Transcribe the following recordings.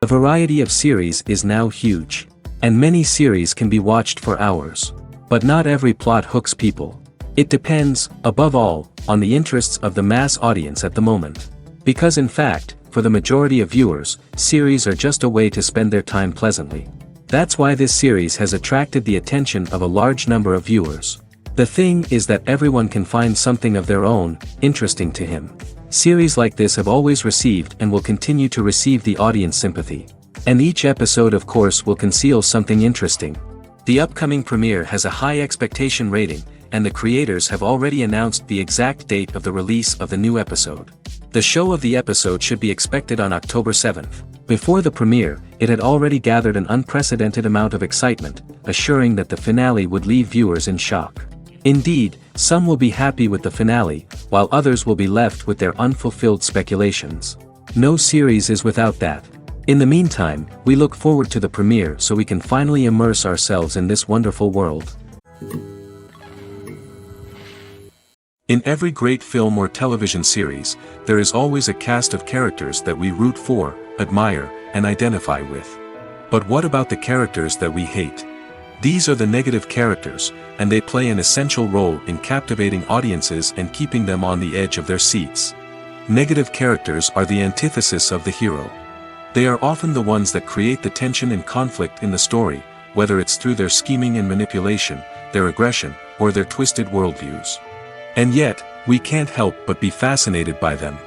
The variety of series is now huge. And many series can be watched for hours. But not every plot hooks people. It depends, above all, on the interests of the mass audience at the moment. Because in fact, for the majority of viewers, series are just a way to spend their time pleasantly. That's why this series has attracted the attention of a large number of viewers. The thing is that everyone can find something of their own, interesting to him. Series like this have always received and will continue to receive the audience sympathy. And each episode of course will conceal something interesting. The upcoming premiere has a high expectation rating, and the creators have already announced the exact date of the release of the new episode. The show of the episode should be expected on October 7th. Before the premiere, it had already gathered an unprecedented amount of excitement, assuring that the finale would leave viewers in shock. Indeed, some will be happy with the finale, while others will be left with their unfulfilled speculations. No series is without that. In the meantime, we look forward to the premiere so we can finally immerse ourselves in this wonderful world. In every great film or television series, there is always a cast of characters that we root for, admire, and identify with. But what about the characters that we hate? These are the negative characters, and they play an essential role in captivating audiences and keeping them on the edge of their seats. Negative characters are the antithesis of the hero. They are often the ones that create the tension and conflict in the story, whether it's through their scheming and manipulation, their aggression, or their twisted worldviews. And yet, we can't help but be fascinated by them.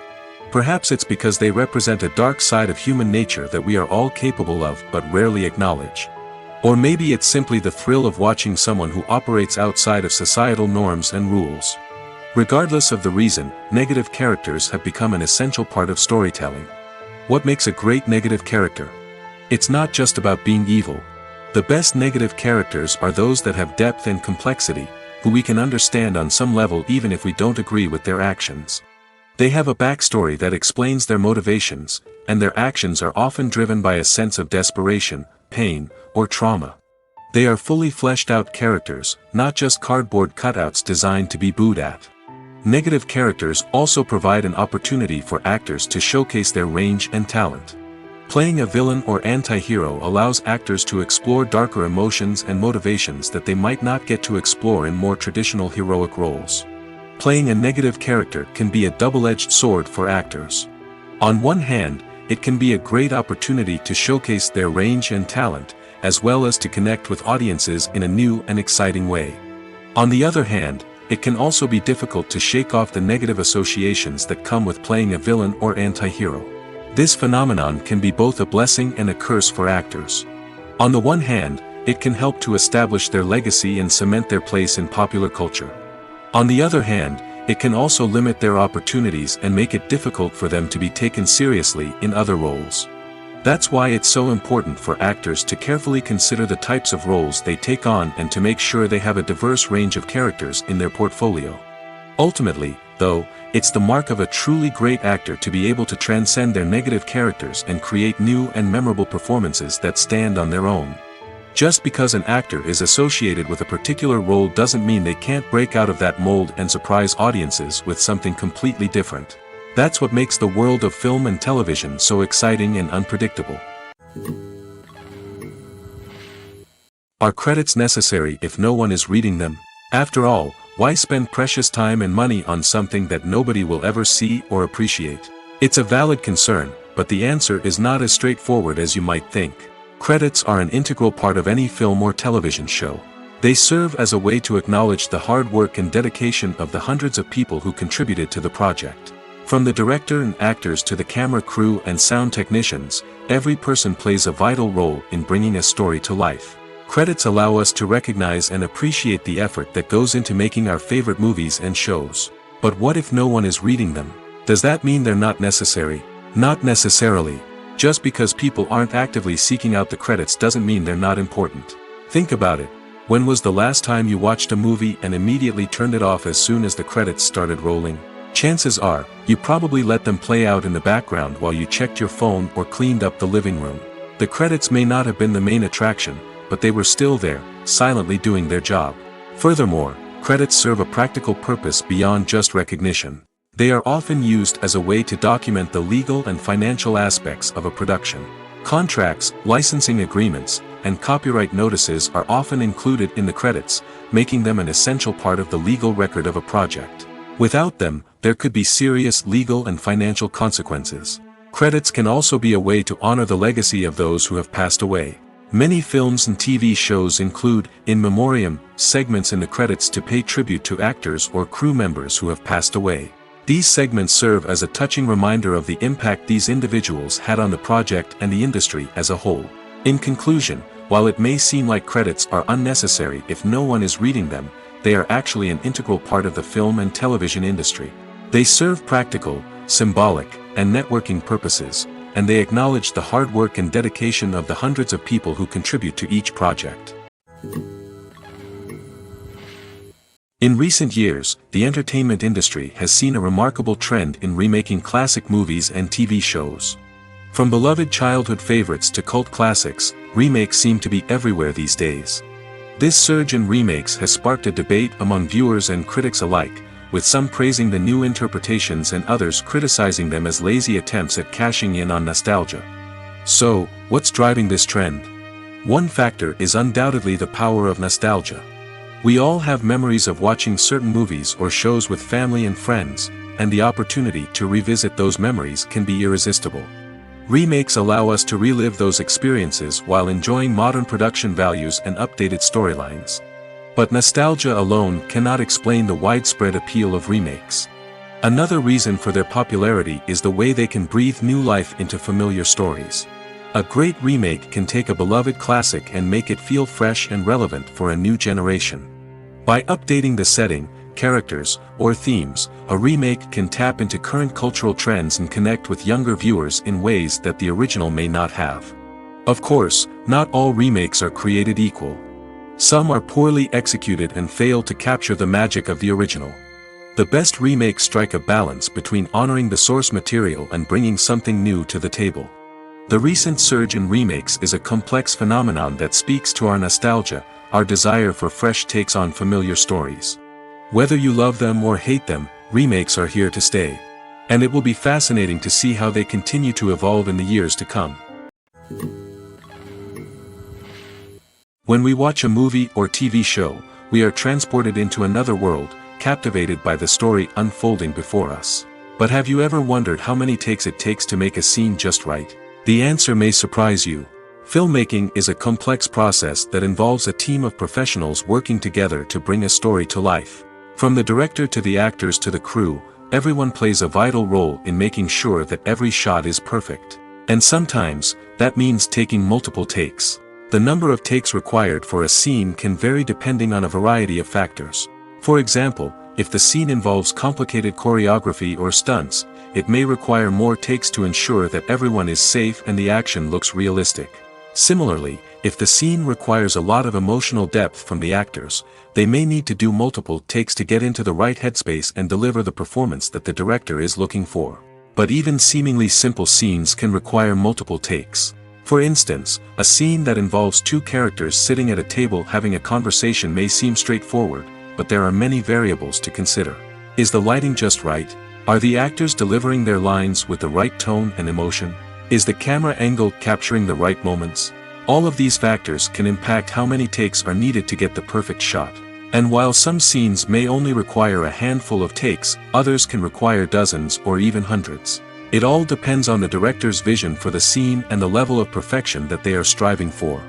Perhaps it's because they represent a dark side of human nature that we are all capable of but rarely acknowledge. Or maybe it's simply the thrill of watching someone who operates outside of societal norms and rules. Regardless of the reason, negative characters have become an essential part of storytelling. What makes a great negative character? It's not just about being evil. The best negative characters are those that have depth and complexity, who we can understand on some level even if we don't agree with their actions. They have a backstory that explains their motivations, and their actions are often driven by a sense of desperation, pain, or trauma. They are fully fleshed out characters, not just cardboard cutouts designed to be booed at. Negative characters also provide an opportunity for actors to showcase their range and talent. Playing a villain or anti-hero allows actors to explore darker emotions and motivations that they might not get to explore in more traditional heroic roles. Playing a negative character can be a double-edged sword for actors. On one hand, it can be a great opportunity to showcase their range and talent, as well as to connect with audiences in a new and exciting way. On the other hand, it can also be difficult to shake off the negative associations that come with playing a villain or anti-hero. This phenomenon can be both a blessing and a curse for actors. On the one hand, it can help to establish their legacy and cement their place in popular culture. On the other hand, it can also limit their opportunities and make it difficult for them to be taken seriously in other roles. That's why it's so important for actors to carefully consider the types of roles they take on and to make sure they have a diverse range of characters in their portfolio. Ultimately, though, it's the mark of a truly great actor to be able to transcend their negative characters and create new and memorable performances that stand on their own. Just because an actor is associated with a particular role doesn't mean they can't break out of that mold and surprise audiences with something completely different. That's what makes the world of film and television so exciting and unpredictable. Are credits necessary if no one is reading them? After all, why spend precious time and money on something that nobody will ever see or appreciate? It's a valid concern, but the answer is not as straightforward as you might think. Credits are an integral part of any film or television show. They serve as a way to acknowledge the hard work and dedication of the hundreds of people who contributed to the project. From the director and actors to the camera crew and sound technicians, every person plays a vital role in bringing a story to life. Credits allow us to recognize and appreciate the effort that goes into making our favorite movies and shows. But what if no one is reading them? Does that mean they're not necessary? Not necessarily. Just because people aren't actively seeking out the credits doesn't mean they're not important. Think about it. When was the last time you watched a movie and immediately turned it off as soon as the credits started rolling? Chances are, you probably let them play out in the background while you checked your phone or cleaned up the living room. The credits may not have been the main attraction, but they were still there, silently doing their job. Furthermore, credits serve a practical purpose beyond just recognition. They are often used as a way to document the legal and financial aspects of a production. Contracts, licensing agreements, and copyright notices are often included in the credits, making them an essential part of the legal record of a project. Without them, there could be serious legal and financial consequences. Credits can also be a way to honor the legacy of those who have passed away. Many films and TV shows include, in memoriam, segments in the credits to pay tribute to actors or crew members who have passed away. These segments serve as a touching reminder of the impact these individuals had on the project and the industry as a whole. In conclusion, while it may seem like credits are unnecessary if no one is reading them, they are actually an integral part of the film and television industry. They serve practical, symbolic, and networking purposes, and they acknowledge the hard work and dedication of the hundreds of people who contribute to each project. In recent years, the entertainment industry has seen a remarkable trend in remaking classic movies and TV shows. From beloved childhood favorites to cult classics, remakes seem to be everywhere these days. This surge in remakes has sparked a debate among viewers and critics alike, with some praising the new interpretations and others criticizing them as lazy attempts at cashing in on nostalgia. So, what's driving this trend? One factor is undoubtedly the power of nostalgia. We all have memories of watching certain movies or shows with family and friends, and the opportunity to revisit those memories can be irresistible. Remakes allow us to relive those experiences while enjoying modern production values and updated storylines. But nostalgia alone cannot explain the widespread appeal of remakes. Another reason for their popularity is the way they can breathe new life into familiar stories. A great remake can take a beloved classic and make it feel fresh and relevant for a new generation. By updating the setting, characters, or themes, a remake can tap into current cultural trends and connect with younger viewers in ways that the original may not have. Of course, not all remakes are created equal. Some are poorly executed and fail to capture the magic of the original. The best remakes strike a balance between honoring the source material and bringing something new to the table. The recent surge in remakes is a complex phenomenon that speaks to our nostalgia, our desire for fresh takes on familiar stories. Whether you love them or hate them, remakes are here to stay. And it will be fascinating to see how they continue to evolve in the years to come. When we watch a movie or TV show, we are transported into another world, captivated by the story unfolding before us. But have you ever wondered how many takes it takes to make a scene just right? The answer may surprise you. Filmmaking is a complex process that involves a team of professionals working together to bring a story to life. From the director to the actors to the crew, everyone plays a vital role in making sure that every shot is perfect. And sometimes, that means taking multiple takes. The number of takes required for a scene can vary depending on a variety of factors. For example, if the scene involves complicated choreography or stunts, it may require more takes to ensure that everyone is safe and the action looks realistic. Similarly, if the scene requires a lot of emotional depth from the actors, they may need to do multiple takes to get into the right headspace and deliver the performance that the director is looking for. But even seemingly simple scenes can require multiple takes. For instance, a scene that involves two characters sitting at a table having a conversation may seem straightforward, but there are many variables to consider. Is the lighting just right? Are the actors delivering their lines with the right tone and emotion? Is the camera angle capturing the right moments? All of these factors can impact how many takes are needed to get the perfect shot. And while some scenes may only require a handful of takes, others can require dozens or even hundreds. It all depends on the director's vision for the scene and the level of perfection that they are striving for.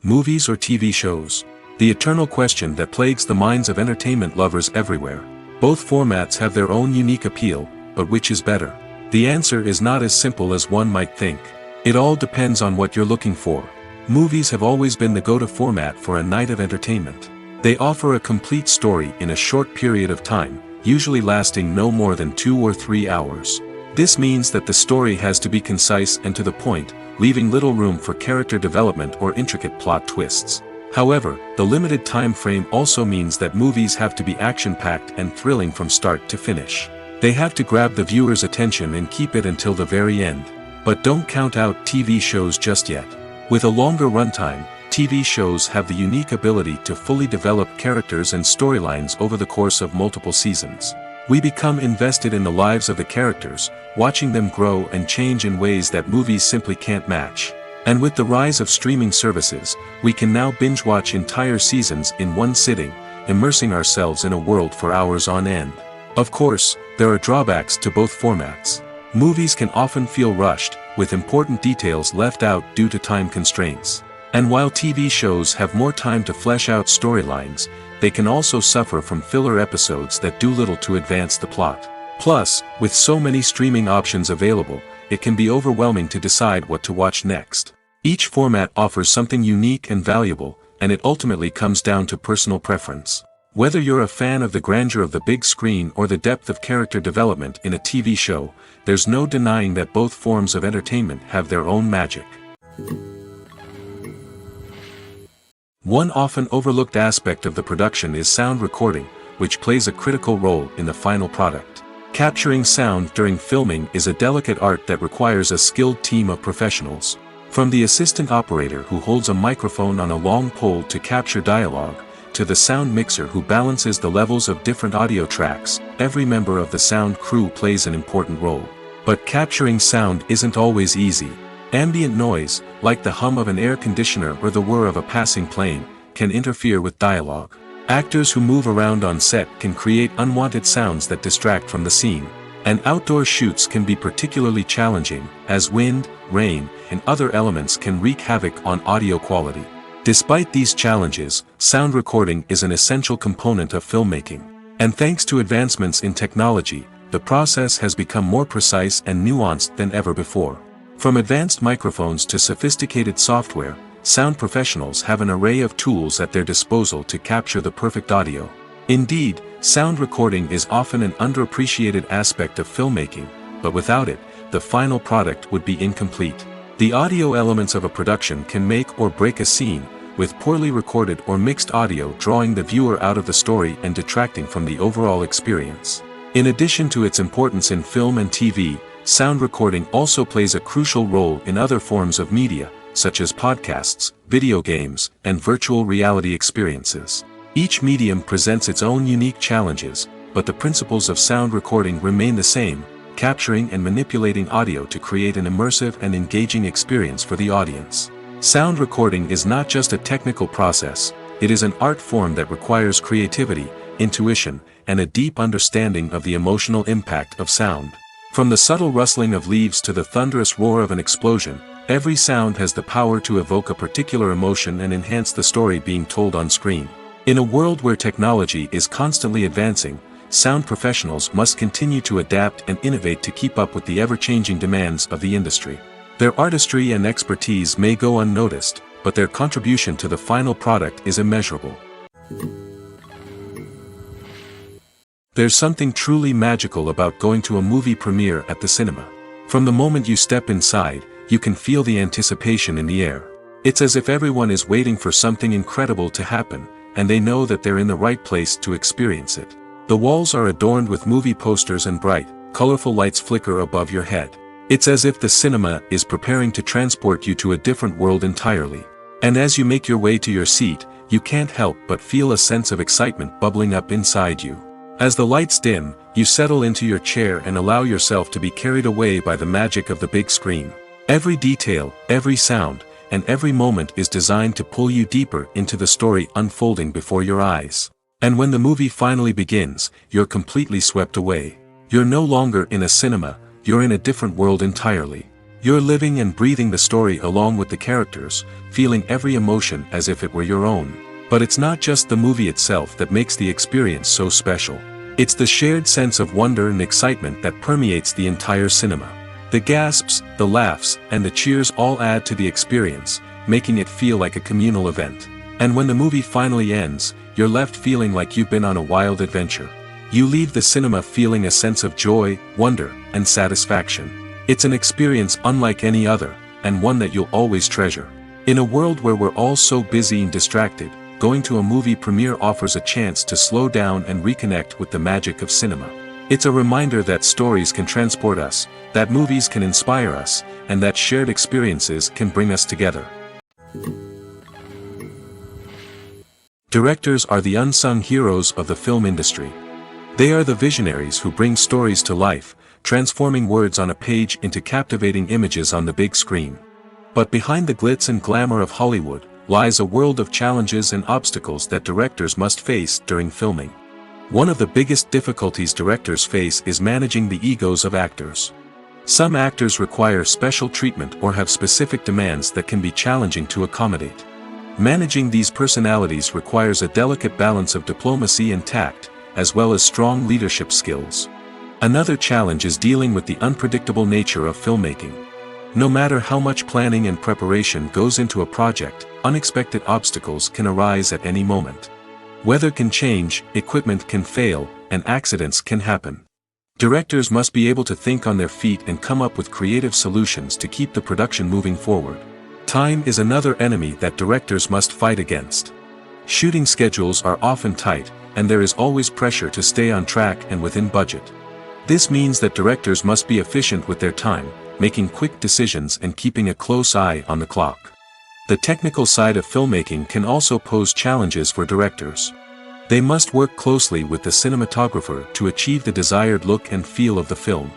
Movies or TV shows? The eternal question that plagues the minds of entertainment lovers everywhere. Both formats have their own unique appeal, but which is better? The answer is not as simple as one might think. It all depends on what you're looking for. Movies have always been the go-to format for a night of entertainment. They offer a complete story in a short period of time, usually lasting no more than 2 or 3 hours. This means that the story has to be concise and to the point, leaving little room for character development or intricate plot twists. However, the limited time frame also means that movies have to be action-packed and thrilling from start to finish. They have to grab the viewer's attention and keep it until the very end. But don't count out TV shows just yet. With a longer runtime, TV shows have the unique ability to fully develop characters and storylines over the course of multiple seasons. We become invested in the lives of the characters, watching them grow and change in ways that movies simply can't match. And with the rise of streaming services, we can now binge-watch entire seasons in one sitting, immersing ourselves in a world for hours on end. Of course, there are drawbacks to both formats. Movies can often feel rushed, with important details left out due to time constraints. And while TV shows have more time to flesh out storylines, they can also suffer from filler episodes that do little to advance the plot. Plus, with so many streaming options available, it can be overwhelming to decide what to watch next. Each format offers something unique and valuable, and it ultimately comes down to personal preference. Whether you're a fan of the grandeur of the big screen or the depth of character development in a TV show, there's no denying that both forms of entertainment have their own magic. One often overlooked aspect of the production is sound recording, which plays a critical role in the final product. Capturing sound during filming is a delicate art that requires a skilled team of professionals. From the assistant operator who holds a microphone on a long pole to capture dialogue, to the sound mixer who balances the levels of different audio tracks, every member of the sound crew plays an important role. But capturing sound isn't always easy. Ambient noise, like the hum of an air conditioner or the whir of a passing plane, can interfere with dialogue. Actors who move around on set can create unwanted sounds that distract from the scene. And outdoor shoots can be particularly challenging, as wind, rain, and other elements can wreak havoc on audio quality. Despite these challenges, sound recording is an essential component of filmmaking. And thanks to advancements in technology, the process has become more precise and nuanced than ever before. From advanced microphones to sophisticated software, sound professionals have an array of tools at their disposal to capture the perfect audio. Indeed, sound recording is often an underappreciated aspect of filmmaking, but without it, the final product would be incomplete. The audio elements of a production can make or break a scene, with poorly recorded or mixed audio drawing the viewer out of the story and detracting from the overall experience. In addition to its importance in film and TV, sound recording also plays a crucial role in other forms of media, such as podcasts, video games, and virtual reality experiences. Each medium presents its own unique challenges, but the principles of sound recording remain the same, capturing and manipulating audio to create an immersive and engaging experience for the audience. Sound recording is not just a technical process, it is an art form that requires creativity, intuition, and a deep understanding of the emotional impact of sound. From the subtle rustling of leaves to the thunderous roar of an explosion, every sound has the power to evoke a particular emotion and enhance the story being told on screen. In a world where technology is constantly advancing, sound professionals must continue to adapt and innovate to keep up with the ever-changing demands of the industry. Their artistry and expertise may go unnoticed, but their contribution to the final product is immeasurable. There's something truly magical about going to a movie premiere at the cinema. From the moment you step inside, you can feel the anticipation in the air. It's as if everyone is waiting for something incredible to happen, and they know that they're in the right place to experience it. The walls are adorned with movie posters and bright, colorful lights flicker above your head. It's as if the cinema is preparing to transport you to a different world entirely. And as you make your way to your seat, you can't help but feel a sense of excitement bubbling up inside you. As the lights dim, you settle into your chair and allow yourself to be carried away by the magic of the big screen. Every detail, every sound, and every moment is designed to pull you deeper into the story unfolding before your eyes. And when the movie finally begins, you're completely swept away. You're no longer in a cinema, you're in a different world entirely. You're living and breathing the story along with the characters, feeling every emotion as if it were your own. But it's not just the movie itself that makes the experience so special. It's the shared sense of wonder and excitement that permeates the entire cinema. The gasps, the laughs, and the cheers all add to the experience, making it feel like a communal event. And when the movie finally ends, you're left feeling like you've been on a wild adventure. You leave the cinema feeling a sense of joy, wonder, and satisfaction. It's an experience unlike any other, and one that you'll always treasure. In a world where we're all so busy and distracted, going to a movie premiere offers a chance to slow down and reconnect with the magic of cinema. It's a reminder that stories can transport us, that movies can inspire us, and that shared experiences can bring us together. Directors are the unsung heroes of the film industry. They are the visionaries who bring stories to life, transforming words on a page into captivating images on the big screen. But behind the glitz and glamour of Hollywood, lies a world of challenges and obstacles that directors must face during filming. One of the biggest difficulties directors face is managing the egos of actors. Some actors require special treatment or have specific demands that can be challenging to accommodate. Managing these personalities requires a delicate balance of diplomacy and tact, as well as strong leadership skills. Another challenge is dealing with the unpredictable nature of filmmaking. No matter how much planning and preparation goes into a project, unexpected obstacles can arise at any moment. Weather can change, equipment can fail, and accidents can happen. Directors must be able to think on their feet and come up with creative solutions to keep the production moving forward. Time is another enemy that directors must fight against. Shooting schedules are often tight, and there is always pressure to stay on track and within budget. This means that directors must be efficient with their time, making quick decisions and keeping a close eye on the clock. The technical side of filmmaking can also pose challenges for directors. They must work closely with the cinematographer to achieve the desired look and feel of the film.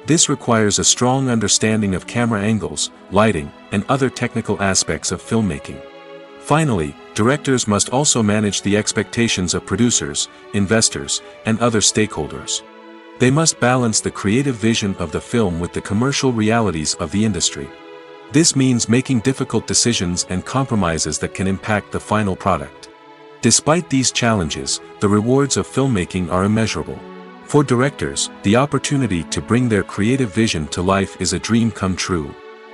This requires a strong understanding of camera angles, lighting, and other technical aspects of filmmaking. Finally, directors must also manage the expectations of producers, investors, and other stakeholders. They must balance the creative vision of the film with the commercial realities of the industry. This means making difficult decisions and compromises that can impact the final product. Despite these challenges, the rewards of filmmaking are immeasurable. For directors, the opportunity to bring their creative vision to life is a dream come true.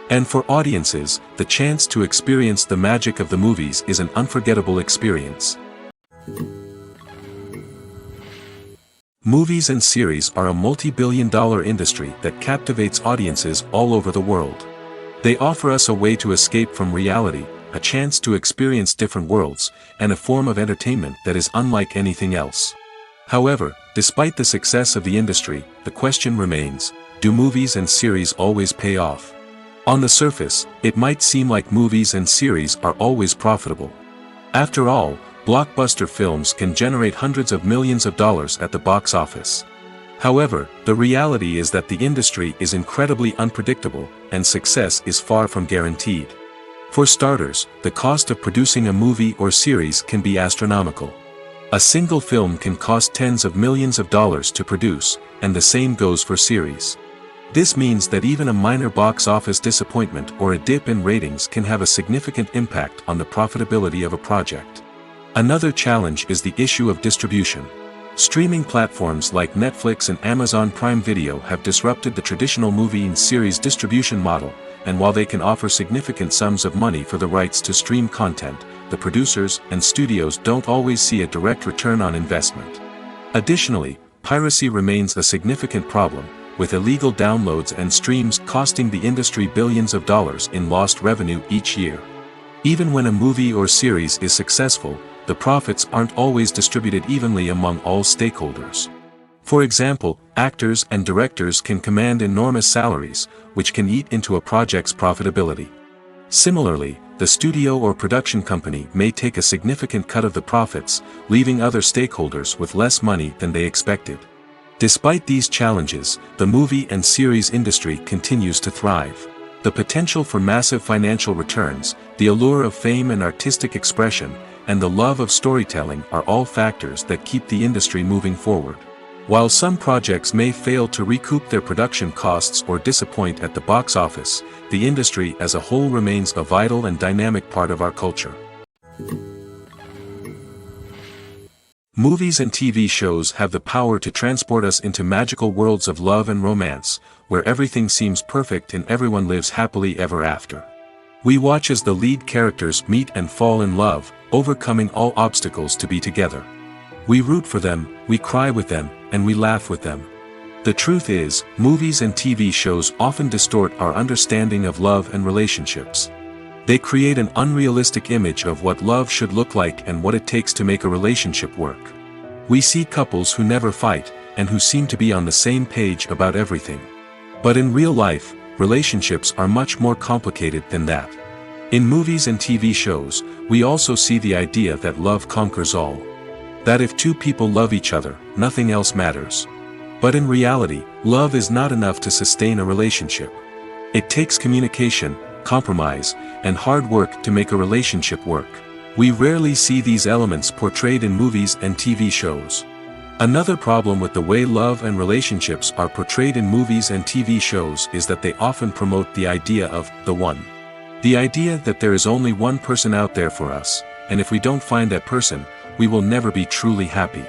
And for audiences, the chance to experience the magic of the movies is an unforgettable experience. Movies and series are a multi-billion-dollar industry that captivates audiences all over the world. They offer us a way to escape from reality, a chance to experience different worlds, and a form of entertainment that is unlike anything else. However, despite the success of the industry, the question remains, do movies and series always pay off? On the surface, it might seem like movies and series are always profitable. After all, blockbuster films can generate hundreds of millions of dollars at the box office. However, the reality is that the industry is incredibly unpredictable, and success is far from guaranteed. For starters, the cost of producing a movie or series can be astronomical. A single film can cost tens of millions of dollars to produce, and the same goes for series. This means that even a minor box office disappointment or a dip in ratings can have a significant impact on the profitability of a project. Another challenge is the issue of distribution. Streaming platforms like Netflix and Amazon Prime Video have disrupted the traditional movie and series distribution model, and while they can offer significant sums of money for the rights to stream content, the producers and studios don't always see a direct return on investment. Additionally, piracy remains a significant problem, with illegal downloads and streams costing the industry billions of dollars in lost revenue each year. Even when a movie or series is successful, the profits aren't always distributed evenly among all stakeholders. For example, actors and directors can command enormous salaries, which can eat into a project's profitability. Similarly, the studio or production company may take a significant cut of the profits, leaving other stakeholders with less money than they expected. Despite these challenges, the movie and series industry continues to thrive. The potential for massive financial returns, the allure of fame and artistic expression, and the love of storytelling are all factors that keep the industry moving forward. While some projects may fail to recoup their production costs or disappoint at the box office, the industry as a whole remains a vital and dynamic part of our culture. Movies and TV shows have the power to transport us into magical worlds of love and romance, where everything seems perfect and everyone lives happily ever after. We watch as the lead characters meet and fall in love, overcoming all obstacles to be together. We root for them, we cry with them, and we laugh with them. The truth is, movies and TV shows often distort our understanding of love and relationships. They create an unrealistic image of what love should look like and what it takes to make a relationship work. We see couples who never fight, and who seem to be on the same page about everything. But in real life, relationships are much more complicated than that. In movies and TV shows, we also see the idea that love conquers all. That if two people love each other, nothing else matters. But in reality, love is not enough to sustain a relationship. It takes communication, compromise, and hard work to make a relationship work. We rarely see these elements portrayed in movies and TV shows. Another problem with the way love and relationships are portrayed in movies and TV shows is that they often promote the idea of the one. The idea that there is only one person out there for us, and if we don't find that person, we will never be truly happy.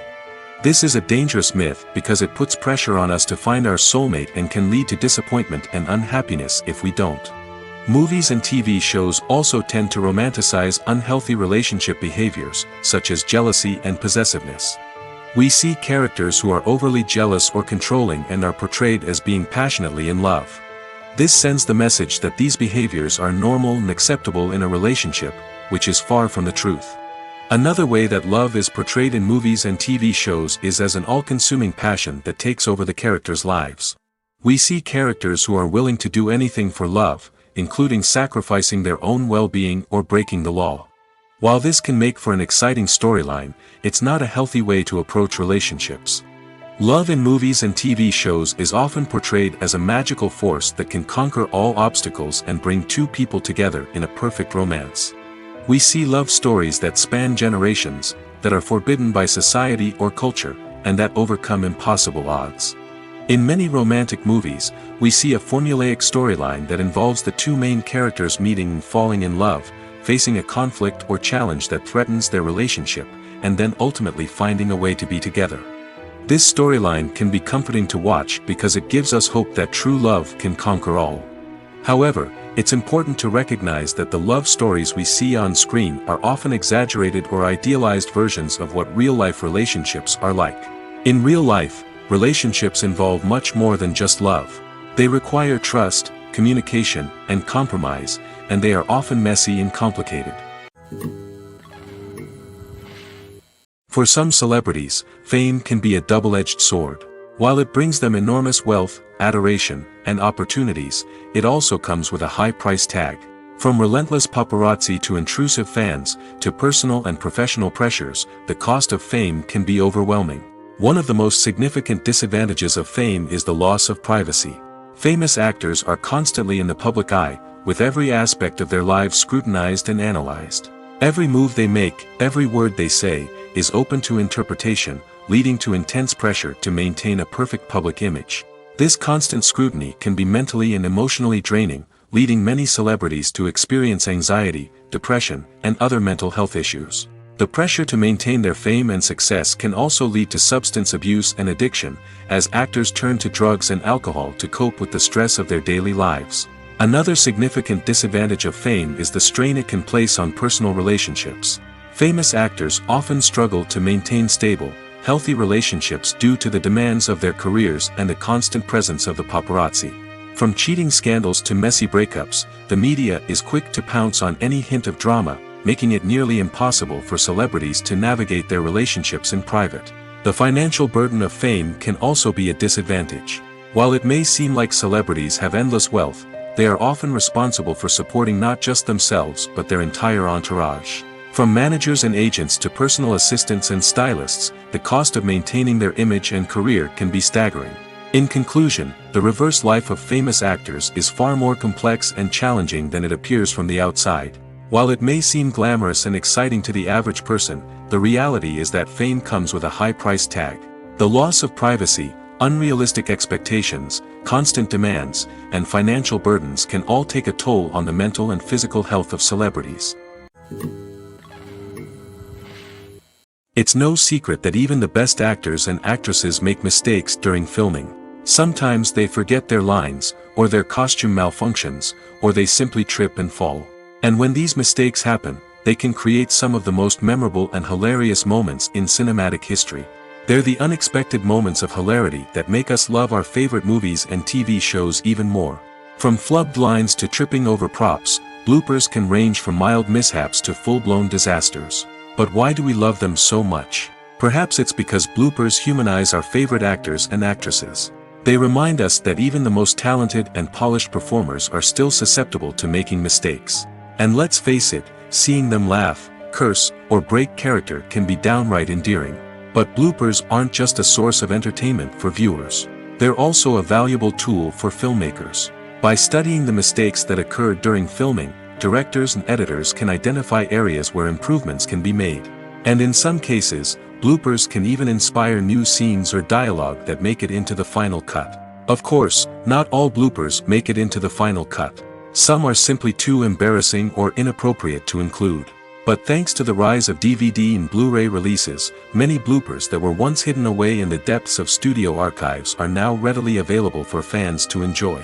This is a dangerous myth because it puts pressure on us to find our soulmate and can lead to disappointment and unhappiness if we don't. Movies and TV shows also tend to romanticize unhealthy relationship behaviors, such as jealousy and possessiveness. We see characters who are overly jealous or controlling and are portrayed as being passionately in love. This sends the message that these behaviors are normal and acceptable in a relationship, which is far from the truth. Another way that love is portrayed in movies and TV shows is as an all-consuming passion that takes over the characters' lives. We see characters who are willing to do anything for love, including sacrificing their own well-being or breaking the law. While this can make for an exciting storyline, it's not a healthy way to approach relationships. Love in movies and TV shows is often portrayed as a magical force that can conquer all obstacles and bring two people together in a perfect romance. We see love stories that span generations, that are forbidden by society or culture, and that overcome impossible odds. In many romantic movies, we see a formulaic storyline that involves the two main characters meeting and falling in love, facing a conflict or challenge that threatens their relationship, and then ultimately finding a way to be together. This storyline can be comforting to watch because it gives us hope that true love can conquer all. However, it's important to recognize that the love stories we see on screen are often exaggerated or idealized versions of what real-life relationships are like. In real life, relationships involve much more than just love. They require trust, communication, and compromise, and they are often messy and complicated. For some celebrities, fame can be a double-edged sword. While it brings them enormous wealth, adoration, and opportunities, it also comes with a high price tag. From relentless paparazzi to intrusive fans, to personal and professional pressures, the cost of fame can be overwhelming. One of the most significant disadvantages of fame is the loss of privacy. Famous actors are constantly in the public eye, with every aspect of their lives scrutinized and analyzed. Every move they make, every word they say, is open to interpretation, leading to intense pressure to maintain a perfect public image. This constant scrutiny can be mentally and emotionally draining, leading many celebrities to experience anxiety, depression, and other mental health issues. The pressure to maintain their fame and success can also lead to substance abuse and addiction, as actors turn to drugs and alcohol to cope with the stress of their daily lives. Another significant disadvantage of fame is the strain it can place on personal relationships. Famous actors often struggle to maintain stable, healthy relationships due to the demands of their careers and the constant presence of the paparazzi. From cheating scandals to messy breakups, the media is quick to pounce on any hint of drama, making it nearly impossible for celebrities to navigate their relationships in private. The financial burden of fame can also be a disadvantage. While it may seem like celebrities have endless wealth, they are often responsible for supporting not just themselves but their entire entourage. From managers and agents to personal assistants and stylists, the cost of maintaining their image and career can be staggering. In conclusion, the reverse life of famous actors is far more complex and challenging than it appears from the outside. While it may seem glamorous and exciting to the average person, the reality is that fame comes with a high price tag. The loss of privacy, unrealistic expectations, constant demands, and financial burdens can all take a toll on the mental and physical health of celebrities. It's no secret that even the best actors and actresses make mistakes during filming. Sometimes they forget their lines, or their costume malfunctions, or they simply trip and fall. And when these mistakes happen, they can create some of the most memorable and hilarious moments in cinematic history. They're the unexpected moments of hilarity that make us love our favorite movies and TV shows even more. From flubbed lines to tripping over props, bloopers can range from mild mishaps to full-blown disasters. But why do we love them so much? Perhaps it's because bloopers humanize our favorite actors and actresses. They remind us that even the most talented and polished performers are still susceptible to making mistakes. And let's face it, seeing them laugh, curse, or break character can be downright endearing. But bloopers aren't just a source of entertainment for viewers. They're also a valuable tool for filmmakers. By studying the mistakes that occurred during filming, directors and editors can identify areas where improvements can be made. And in some cases, bloopers can even inspire new scenes or dialogue that make it into the final cut. Of course, not all bloopers make it into the final cut. Some are simply too embarrassing or inappropriate to include. But thanks to the rise of DVD and Blu-ray releases, many bloopers that were once hidden away in the depths of studio archives are now readily available for fans to enjoy.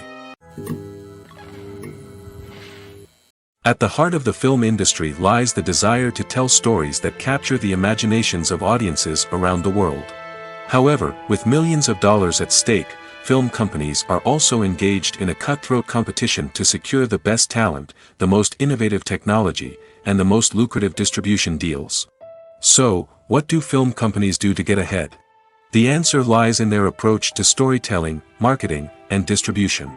At the heart of the film industry lies the desire to tell stories that capture the imaginations of audiences around the world. However, with millions of dollars at stake, film companies are also engaged in a cutthroat competition to secure the best talent, the most innovative technology, and the most lucrative distribution deals. So, what do film companies do to get ahead? The answer lies in their approach to storytelling, marketing, and distribution.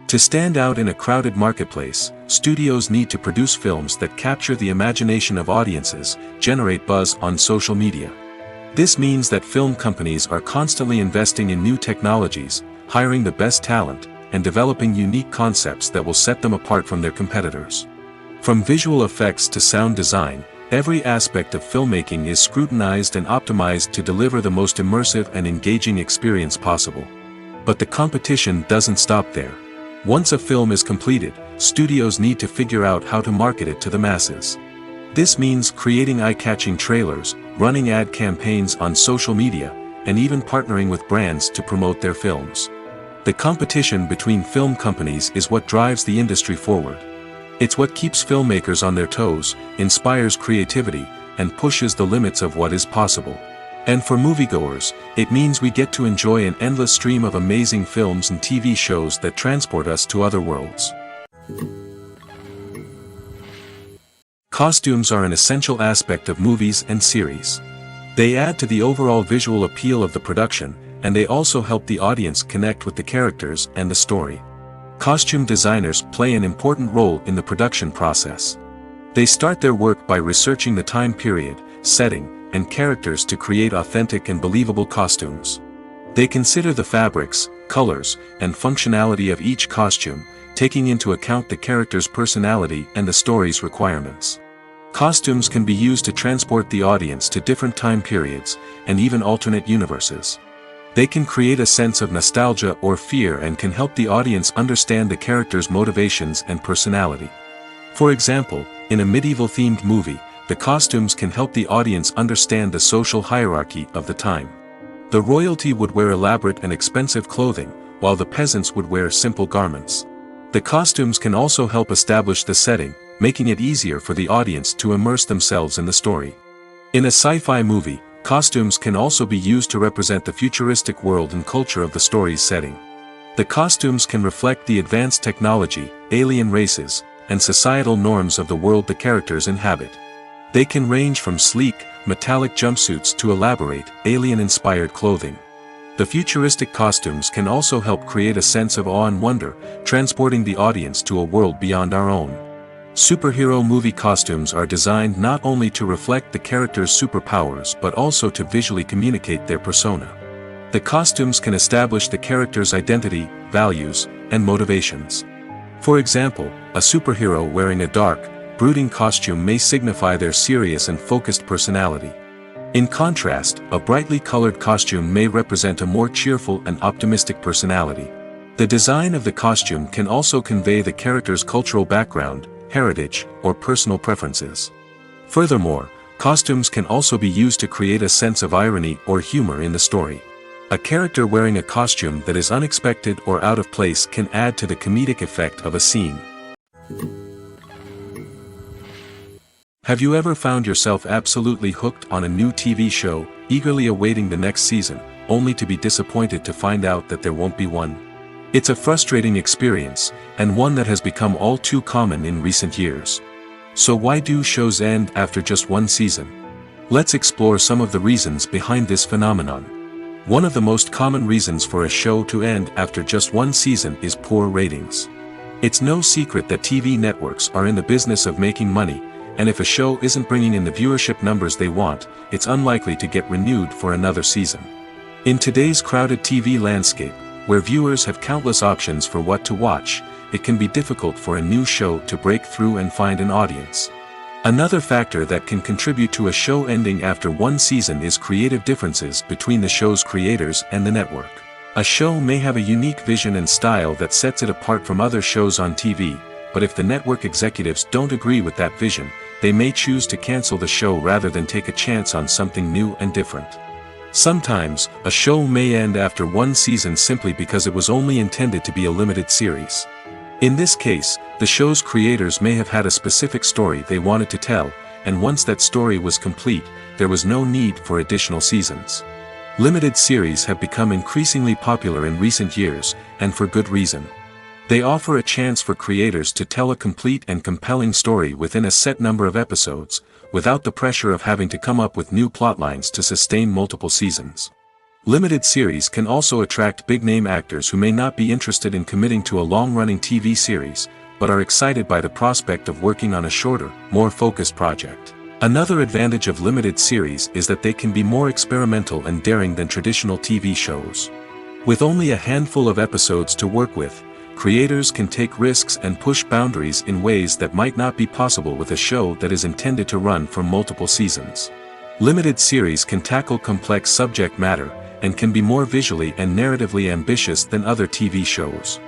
To stand out in a crowded marketplace, studios need to produce films that capture the imagination of audiences, generate buzz on social media. This means that film companies are constantly investing in new technologies, hiring the best talent, and developing unique concepts that will set them apart from their competitors. From visual effects to sound design, every aspect of filmmaking is scrutinized and optimized to deliver the most immersive and engaging experience possible. But the competition doesn't stop there. Once a film is completed, studios need to figure out how to market it to the masses. This means creating eye-catching trailers, running ad campaigns on social media, and even partnering with brands to promote their films. The competition between film companies is what drives the industry forward. It's what keeps filmmakers on their toes, inspires creativity, and pushes the limits of what is possible. And for moviegoers, it means we get to enjoy an endless stream of amazing films and TV shows that transport us to other worlds. Costumes are an essential aspect of movies and series. They add to the overall visual appeal of the production, and they also help the audience connect with the characters and the story. Costume designers play an important role in the production process. They start their work by researching the time period, setting, and characters to create authentic and believable costumes. They consider the fabrics, colors, and functionality of each costume, taking into account the character's personality and the story's requirements. Costumes can be used to transport the audience to different time periods, and even alternate universes. They can create a sense of nostalgia or fear and can help the audience understand the character's motivations and personality. For example, in a medieval-themed movie, the costumes can help the audience understand the social hierarchy of the time. The royalty would wear elaborate and expensive clothing, while the peasants would wear simple garments. The costumes can also help establish the setting, making it easier for the audience to immerse themselves in the story. In a sci-fi movie, costumes can also be used to represent the futuristic world and culture of the story's setting. The costumes can reflect the advanced technology, alien races, and societal norms of the world the characters inhabit. They can range from sleek, metallic jumpsuits to elaborate, alien-inspired clothing. The futuristic costumes can also help create a sense of awe and wonder, transporting the audience to a world beyond our own. Superhero movie costumes are designed not only to reflect the character's superpowers but also to visually communicate their persona. The costumes can establish the character's identity, values, and motivations. For example, a superhero wearing a dark, brooding costume may signify their serious and focused personality. In contrast, a brightly colored costume may represent a more cheerful and optimistic personality. The design of the costume can also convey the character's cultural background, heritage, or personal preferences. Furthermore, costumes can also be used to create a sense of irony or humor in the story. A character wearing a costume that is unexpected or out of place can add to the comedic effect of a scene. Have you ever found yourself absolutely hooked on a new TV show, eagerly awaiting the next season, only to be disappointed to find out that there won't be one? It's a frustrating experience, and one that has become all too common in recent years. So why do shows end after just one season? Let's explore some of the reasons behind this phenomenon. One of the most common reasons for a show to end after just one season is poor ratings. It's no secret that TV networks are in the business of making money, and if a show isn't bringing in the viewership numbers they want, it's unlikely to get renewed for another season. In today's crowded TV landscape, where viewers have countless options for what to watch, it can be difficult for a new show to break through and find an audience. Another factor that can contribute to a show ending after one season is creative differences between the show's creators and the network. A show may have a unique vision and style that sets it apart from other shows on TV, but if the network executives don't agree with that vision, they may choose to cancel the show rather than take a chance on something new and different. Sometimes, a show may end after one season simply because it was only intended to be a limited series. In this case, the show's creators may have had a specific story they wanted to tell, and once that story was complete, there was no need for additional seasons. Limited series have become increasingly popular in recent years, and for good reason. They offer a chance for creators to tell a complete and compelling story within a set number of episodes, without the pressure of having to come up with new plotlines to sustain multiple seasons. Limited series can also attract big-name actors who may not be interested in committing to a long-running TV series, but are excited by the prospect of working on a shorter, more focused project. Another advantage of limited series is that they can be more experimental and daring than traditional TV shows. With only a handful of episodes to work with, creators can take risks and push boundaries in ways that might not be possible with a show that is intended to run for multiple seasons. Limited series can tackle complex subject matter, and can be more visually and narratively ambitious than other TV shows.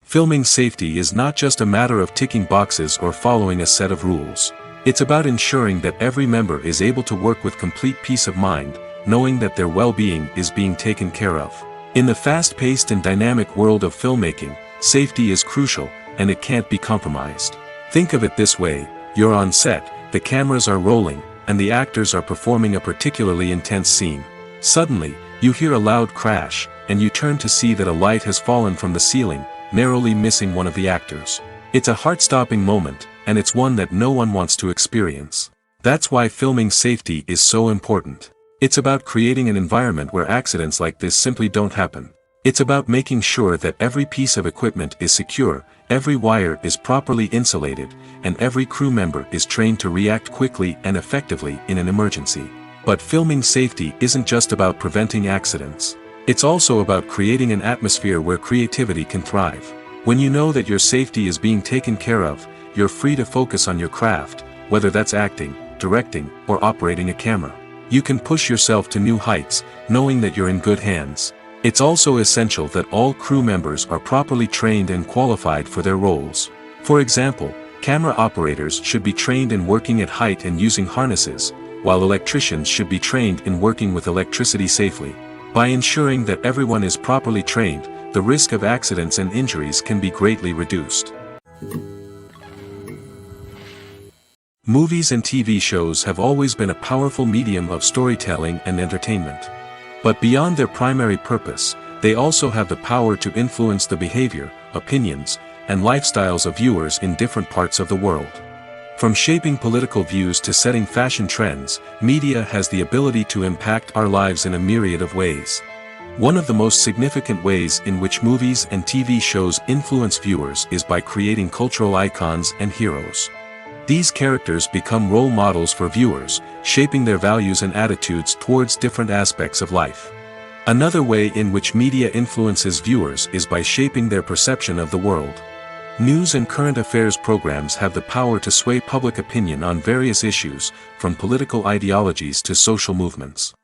Filming safety is not just a matter of ticking boxes or following a set of rules. It's about ensuring that every member is able to work with complete peace of mind, knowing that their well-being is being taken care of. In the fast-paced and dynamic world of filmmaking, safety is crucial, and it can't be compromised. Think of it this way: you're on set, the cameras are rolling, and the actors are performing a particularly intense scene. Suddenly, you hear a loud crash, and you turn to see that a light has fallen from the ceiling, narrowly missing one of the actors. It's a heart-stopping moment, and it's one that no one wants to experience. That's why filming safety is so important. It's about creating an environment where accidents like this simply don't happen. It's about making sure that every piece of equipment is secure, every wire is properly insulated, and every crew member is trained to react quickly and effectively in an emergency. But filming safety isn't just about preventing accidents. It's also about creating an atmosphere where creativity can thrive. When you know that your safety is being taken care of, you're free to focus on your craft, whether that's acting, directing, or operating a camera. You can push yourself to new heights, knowing that you're in good hands. It's also essential that all crew members are properly trained and qualified for their roles. For example, camera operators should be trained in working at height and using harnesses, while electricians should be trained in working with electricity safely. By ensuring that everyone is properly trained, the risk of accidents and injuries can be greatly reduced. Movies and TV shows have always been a powerful medium of storytelling and entertainment. But beyond their primary purpose, they also have the power to influence the behavior, opinions, and lifestyles of viewers in different parts of the world. From shaping political views to setting fashion trends, media has the ability to impact our lives in a myriad of ways. One of the most significant ways in which movies and TV shows influence viewers is by creating cultural icons and heroes. These characters become role models for viewers, shaping their values and attitudes towards different aspects of life. Another way in which media influences viewers is by shaping their perception of the world. News and current affairs programs have the power to sway public opinion on various issues, from political ideologies to social movements.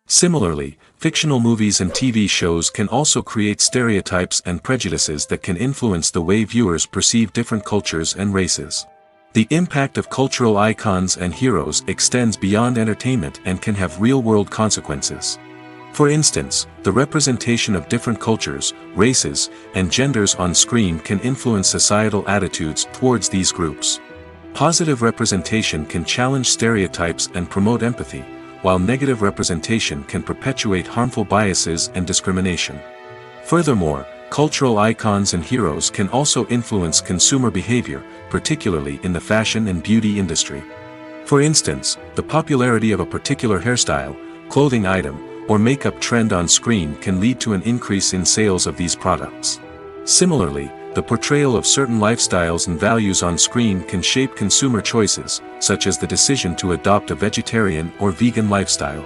Similarly, fictional movies and TV shows can also create stereotypes and prejudices that can influence the way viewers perceive different cultures and races. The impact of cultural icons and heroes extends beyond entertainment and can have real-world consequences. For instance, the representation of different cultures, races, and genders on screen can influence societal attitudes towards these groups. Positive representation can challenge stereotypes and promote empathy, while negative representation can perpetuate harmful biases and discrimination. Furthermore, cultural icons and heroes can also influence consumer behavior, particularly in the fashion and beauty industry. For instance, the popularity of a particular hairstyle, clothing item, or makeup trend on screen can lead to an increase in sales of these products. Similarly, the portrayal of certain lifestyles and values on screen can shape consumer choices, such as the decision to adopt a vegetarian or vegan lifestyle.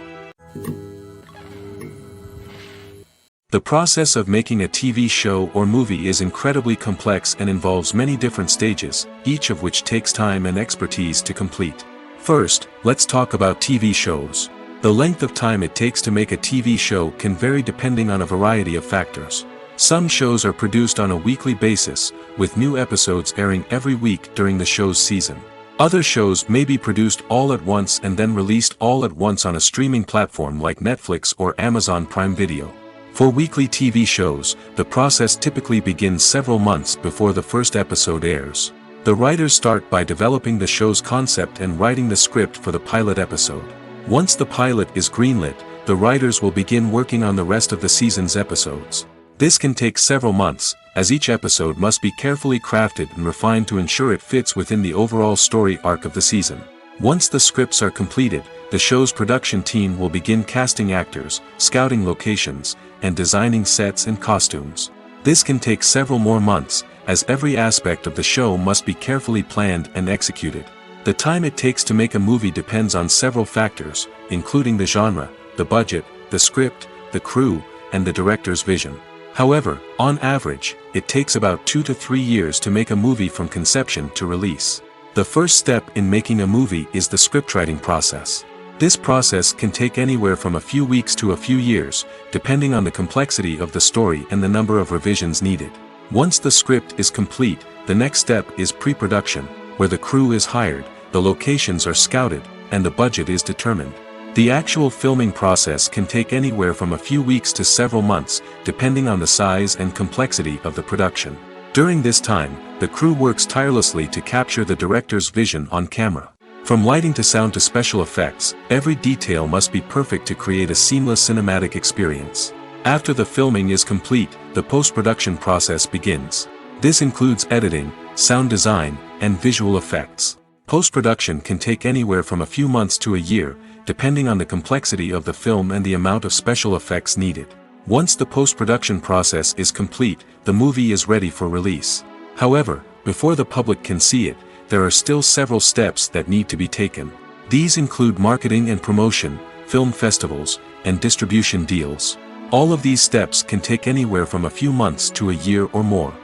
The process of making a TV show or movie is incredibly complex and involves many different stages, each of which takes time and expertise to complete. First, let's talk about TV shows. The length of time it takes to make a TV show can vary depending on a variety of factors. Some shows are produced on a weekly basis, with new episodes airing every week during the show's season. Other shows may be produced all at once and then released all at once on a streaming platform like Netflix or Amazon Prime Video. For weekly TV shows, the process typically begins several months before the first episode airs. The writers start by developing the show's concept and writing the script for the pilot episode. Once the pilot is greenlit, the writers will begin working on the rest of the season's episodes. This can take several months, as each episode must be carefully crafted and refined to ensure it fits within the overall story arc of the season. Once the scripts are completed, the show's production team will begin casting actors, scouting locations, and designing sets and costumes. This can take several more months, as every aspect of the show must be carefully planned and executed. The time it takes to make a movie depends on several factors, including the genre, the budget, the script, the crew, and the director's vision. However, on average, it takes about 2 to 3 years to make a movie from conception to release. The first step in making a movie is the scriptwriting process. This process can take anywhere from a few weeks to a few years, depending on the complexity of the story and the number of revisions needed. Once the script is complete, the next step is pre-production, where the crew is hired, the locations are scouted, and the budget is determined. The actual filming process can take anywhere from a few weeks to several months, depending on the size and complexity of the production. During this time, the crew works tirelessly to capture the director's vision on camera. From lighting to sound to special effects, every detail must be perfect to create a seamless cinematic experience. After the filming is complete, the post-production process begins. This includes editing, sound design, and visual effects. Post-production can take anywhere from a few months to a year, depending on the complexity of the film and the amount of special effects needed. Once the post-production process is complete, the movie is ready for release. However, before the public can see it, there are still several steps that need to be taken. These include marketing and promotion, film festivals, and distribution deals. All of these steps can take anywhere from a few months to a year or more.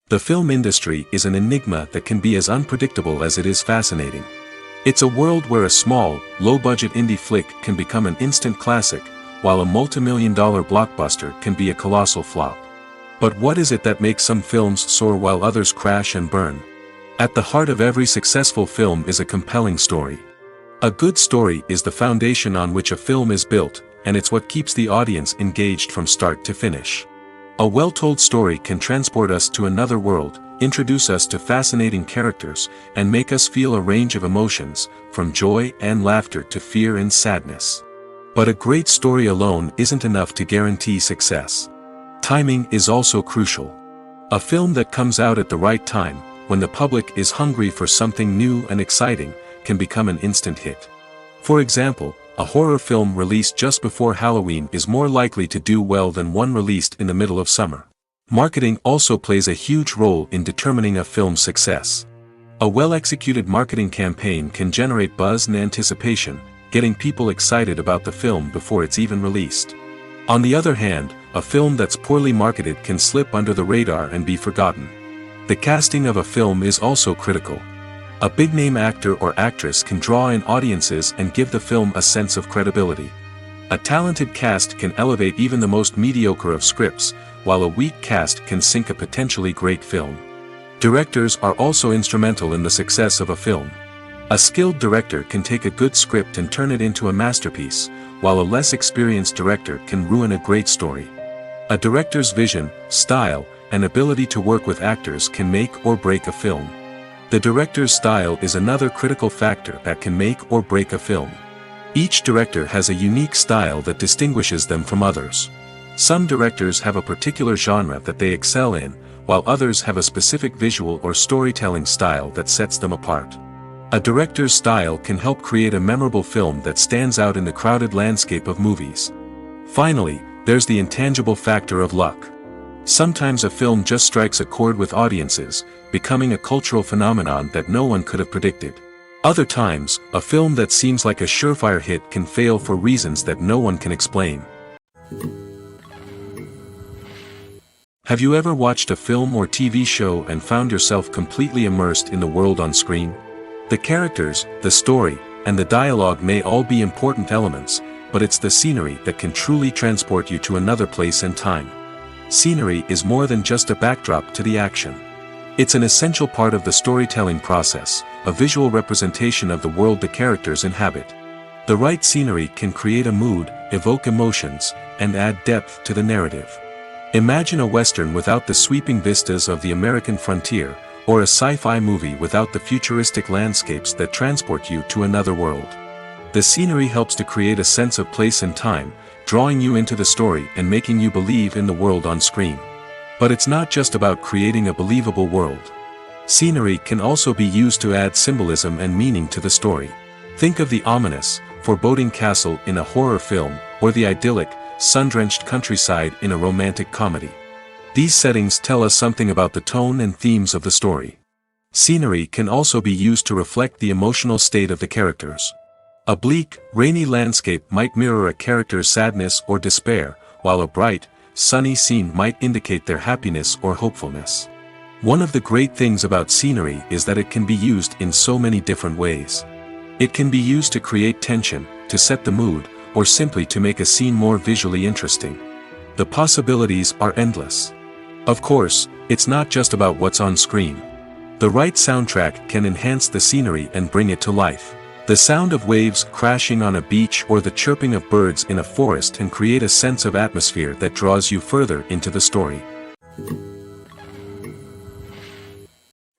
The film industry is an enigma that can be as unpredictable as it is fascinating. It's a world where a small, low-budget indie flick can become an instant classic, while a multi-million-dollar blockbuster can be a colossal flop. But what is it that makes some films soar while others crash and burn? At the heart of every successful film is a compelling story. A good story is the foundation on which a film is built, and it's what keeps the audience engaged from start to finish. A well-told story can transport us to another world, introduce us to fascinating characters, and make us feel a range of emotions, from joy and laughter to fear and sadness. But a great story alone isn't enough to guarantee success. Timing is also crucial. A film that comes out at the right time, when the public is hungry for something new and exciting, can become an instant hit. For example, a horror film released just before Halloween is more likely to do well than one released in the middle of summer. Marketing also plays a huge role in determining a film's success. A well-executed marketing campaign can generate buzz and anticipation, getting people excited about the film before it's even released. On the other hand, a film that's poorly marketed can slip under the radar and be forgotten. The casting of a film is also critical. A big-name actor or actress can draw in audiences and give the film a sense of credibility. A talented cast can elevate even the most mediocre of scripts, while a weak cast can sink a potentially great film. Directors are also instrumental in the success of a film. A skilled director can take a good script and turn it into a masterpiece, while a less experienced director can ruin a great story. A director's vision, style, and ability to work with actors can make or break a film. The director's style is another critical factor that can make or break a film. Each director has a unique style that distinguishes them from others. Some directors have a particular genre that they excel in, while others have a specific visual or storytelling style that sets them apart. A director's style can help create a memorable film that stands out in the crowded landscape of movies. Finally, there's the intangible factor of luck. Sometimes a film just strikes a chord with audiences, becoming a cultural phenomenon that no one could have predicted. Other times, a film that seems like a surefire hit can fail for reasons that no one can explain. Have you ever watched a film or TV show and found yourself completely immersed in the world on screen? The characters, the story, and the dialogue may all be important elements, but it's the scenery that can truly transport you to another place and time. Scenery is more than just a backdrop to the action. It's an essential part of the storytelling process, a visual representation of the world the characters inhabit. The right scenery can create a mood, evoke emotions, and add depth to the narrative. Imagine a Western without the sweeping vistas of the American frontier, or a sci-fi movie without the futuristic landscapes that transport you to another world. The scenery helps to create a sense of place and time, drawing you into the story and making you believe in the world on screen. But it's not just about creating a believable world. Scenery can also be used to add symbolism and meaning to the story. Think of the ominous, foreboding castle in a horror film, or the idyllic, sun-drenched countryside in a romantic comedy. These settings tell us something about the tone and themes of the story. Scenery can also be used to reflect the emotional state of the characters. A bleak, rainy landscape might mirror a character's sadness or despair, while a bright, sunny scene might indicate their happiness or hopefulness. One of the great things about scenery is that it can be used in so many different ways. It can be used to create tension, to set the mood, or simply to make a scene more visually interesting. The possibilities are endless. Of course, it's not just about what's on screen. The right soundtrack can enhance the scenery and bring it to life. The sound of waves crashing on a beach or the chirping of birds in a forest can create a sense of atmosphere that draws you further into the story.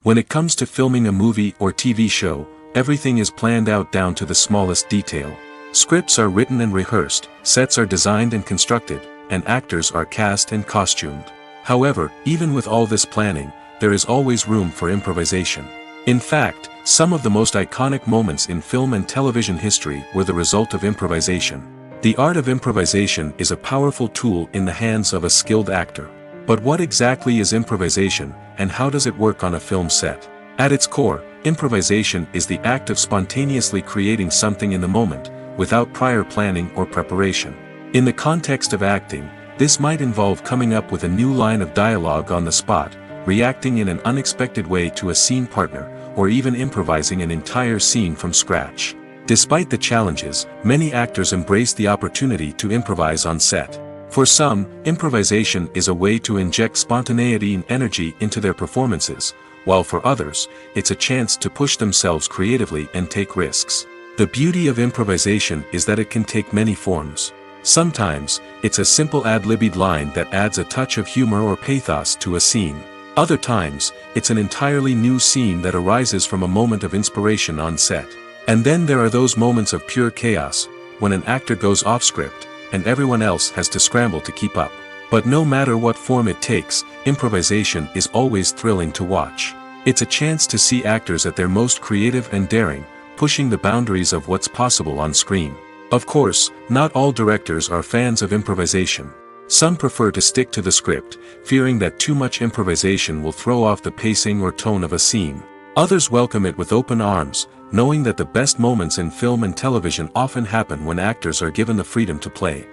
When it comes to filming a movie or TV show, everything is planned out down to the smallest detail. Scripts are written and rehearsed, sets are designed and constructed, and actors are cast and costumed. However, even with all this planning, there is always room for improvisation. In fact, some of the most iconic moments in film and television history were the result of improvisation. The art of improvisation is a powerful tool in the hands of a skilled actor. But what exactly is improvisation, and how does it work on a film set? At its core, improvisation is the act of spontaneously creating something in the moment, without prior planning or preparation. In the context of acting, this might involve coming up with a new line of dialogue on the spot, reacting in an unexpected way to a scene partner, or even improvising an entire scene from scratch. Despite the challenges, many actors embrace the opportunity to improvise on set. For some, improvisation is a way to inject spontaneity and energy into their performances, while for others, it's a chance to push themselves creatively and take risks. The beauty of improvisation is that it can take many forms. Sometimes, it's a simple ad-libbed line that adds a touch of humor or pathos to a scene. Other times, it's an entirely new scene that arises from a moment of inspiration on set. And then there are those moments of pure chaos, when an actor goes off script, and everyone else has to scramble to keep up. But no matter what form it takes, improvisation is always thrilling to watch. It's a chance to see actors at their most creative and daring, pushing the boundaries of what's possible on screen. Of course, not all directors are fans of improvisation. Some prefer to stick to the script, fearing that too much improvisation will throw off the pacing or tone of a scene. Others welcome it with open arms, knowing that the best moments in film and television often happen when actors are given the freedom to play.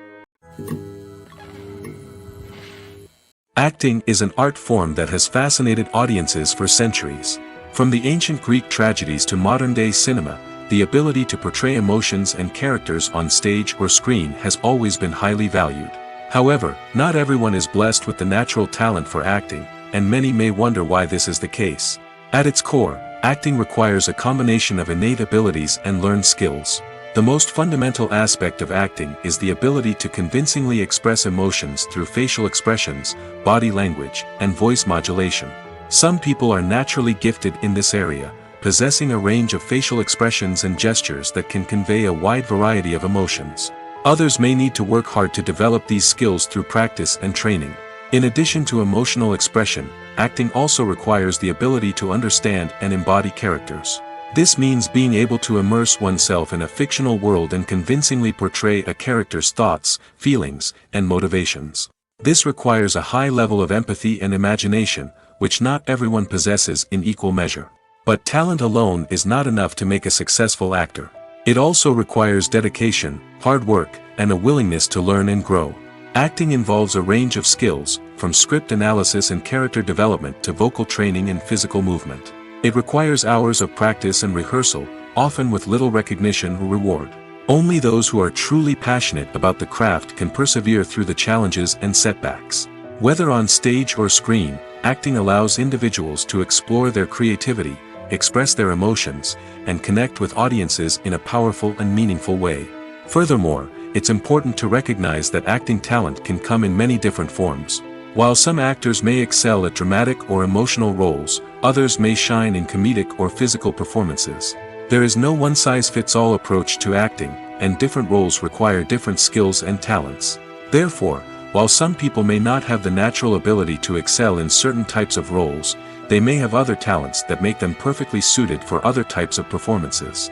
Acting is an art form that has fascinated audiences for centuries. From the ancient Greek tragedies to modern-day cinema, the ability to portray emotions and characters on stage or screen has always been highly valued. However, not everyone is blessed with the natural talent for acting, and many may wonder why this is the case. At its core, acting requires a combination of innate abilities and learned skills. The most fundamental aspect of acting is the ability to convincingly express emotions through facial expressions, body language, and voice modulation. Some people are naturally gifted in this area, possessing a range of facial expressions and gestures that can convey a wide variety of emotions. Others may need to work hard to develop these skills through practice and training. In addition to emotional expression, acting also requires the ability to understand and embody characters. This means being able to immerse oneself in a fictional world and convincingly portray a character's thoughts, feelings, and motivations. This requires a high level of empathy and imagination, which not everyone possesses in equal measure. But talent alone is not enough to make a successful actor. It also requires dedication, hard work, and a willingness to learn and grow. Acting involves a range of skills, from script analysis and character development to vocal training and physical movement. It requires hours of practice and rehearsal, often with little recognition or reward. Only those who are truly passionate about the craft can persevere through the challenges and setbacks. Whether on stage or screen, acting allows individuals to explore their creativity, express their emotions, and connect with audiences in a powerful and meaningful way. Furthermore, it's important to recognize that acting talent can come in many different forms. While some actors may excel at dramatic or emotional roles, others may shine in comedic or physical performances. There is no one-size-fits-all approach to acting, and different roles require different skills and talents. Therefore, while some people may not have the natural ability to excel in certain types of roles, they may have other talents that make them perfectly suited for other types of performances.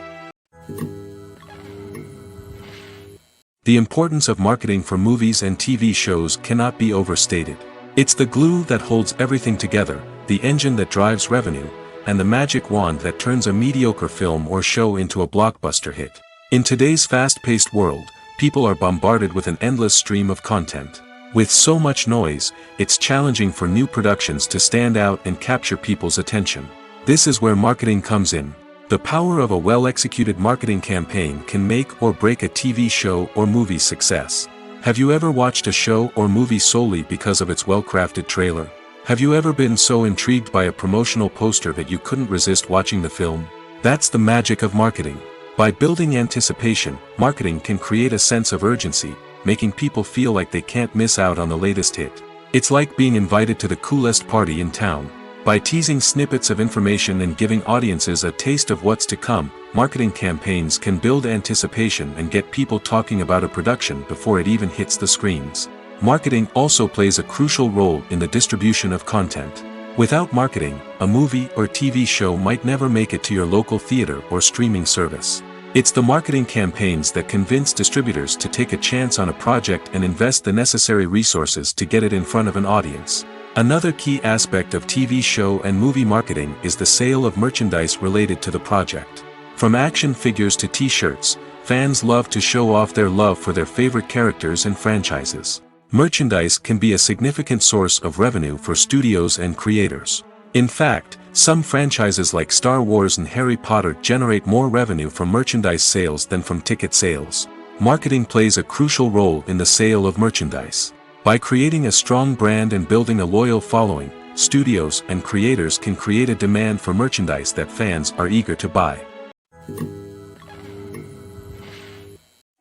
The importance of marketing for movies and TV shows cannot be overstated. It's the glue that holds everything together, the engine that drives revenue, and the magic wand that turns a mediocre film or show into a blockbuster hit. In today's fast-paced world, people are bombarded with an endless stream of content. With so much noise, it's challenging for new productions to stand out and capture people's attention. This is where marketing comes in. The power of a well-executed marketing campaign can make or break a TV show or movie's success. Have you ever watched a show or movie solely because of its well-crafted trailer? Have you ever been so intrigued by a promotional poster that you couldn't resist watching the film? That's the magic of marketing. By building anticipation, marketing can create a sense of urgency, making people feel like they can't miss out on the latest hit. It's like being invited to the coolest party in town. By teasing snippets of information and giving audiences a taste of what's to come, marketing campaigns can build anticipation and get people talking about a production before it even hits the screens. Marketing also plays a crucial role in the distribution of content. Without marketing, a movie or TV show might never make it to your local theater or streaming service. It's the marketing campaigns that convince distributors to take a chance on a project and invest the necessary resources to get it in front of an audience. Another key aspect of TV show and movie marketing is the sale of merchandise related to the project. From action figures to t-shirts, fans love to show off their love for their favorite characters and franchises. Merchandise can be a significant source of revenue for studios and creators. In fact, some franchises like Star Wars and Harry Potter generate more revenue from merchandise sales than from ticket sales. Marketing plays a crucial role in the sale of merchandise. By creating a strong brand and building a loyal following, studios and creators can create a demand for merchandise that fans are eager to buy.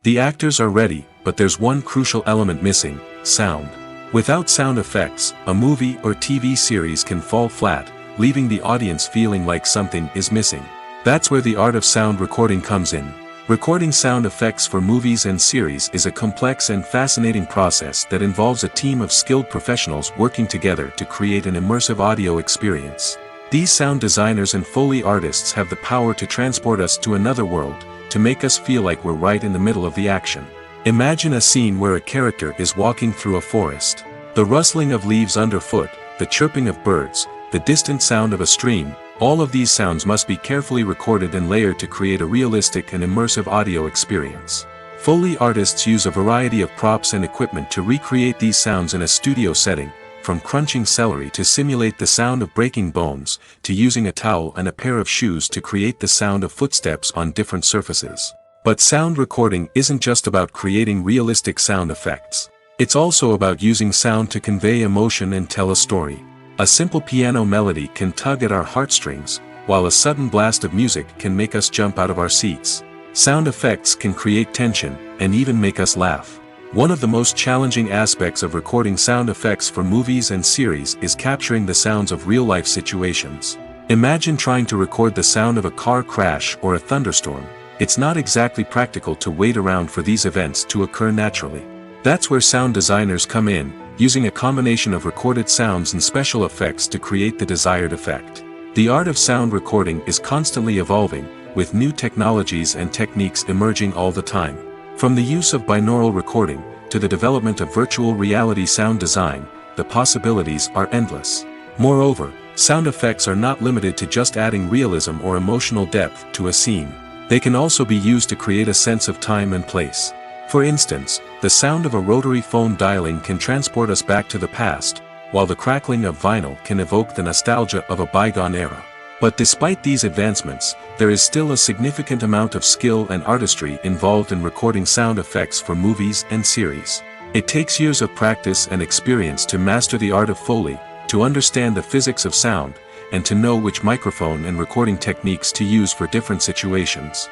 The actors are ready, but there's one crucial element missing: sound. Without sound effects, a movie or TV series can fall flat, leaving the audience feeling like something is missing. That's where the art of sound recording comes in. Recording sound effects for movies and series is a complex and fascinating process that involves a team of skilled professionals working together to create an immersive audio experience. These sound designers and Foley artists have the power to transport us to another world, to make us feel like we're right in the middle of the action. Imagine a scene where a character is walking through a forest. The rustling of leaves underfoot, the chirping of birds, the distant sound of a stream, all of these sounds must be carefully recorded and layered to create a realistic and immersive audio experience. Foley artists use a variety of props and equipment to recreate these sounds in a studio setting, from crunching celery to simulate the sound of breaking bones, to using a towel and a pair of shoes to create the sound of footsteps on different surfaces. But sound recording isn't just about creating realistic sound effects. It's also about using sound to convey emotion and tell a story. A simple piano melody can tug at our heartstrings, while a sudden blast of music can make us jump out of our seats. Sound effects can create tension, and even make us laugh. One of the most challenging aspects of recording sound effects for movies and series is capturing the sounds of real-life situations. Imagine trying to record the sound of a car crash or a thunderstorm. It's not exactly practical to wait around for these events to occur naturally. That's where sound designers come in, using a combination of recorded sounds and special effects to create the desired effect. The art of sound recording is constantly evolving, with new technologies and techniques emerging all the time. From the use of binaural recording, to the development of virtual reality sound design, the possibilities are endless. Moreover, sound effects are not limited to just adding realism or emotional depth to a scene. They can also be used to create a sense of time and place. For instance, the sound of a rotary phone dialing can transport us back to the past, while the crackling of vinyl can evoke the nostalgia of a bygone era. But despite these advancements, there is still a significant amount of skill and artistry involved in recording sound effects for movies and series. It takes years of practice and experience to master the art of Foley, to understand the physics of sound, and to know which microphone and recording techniques to use for different situations.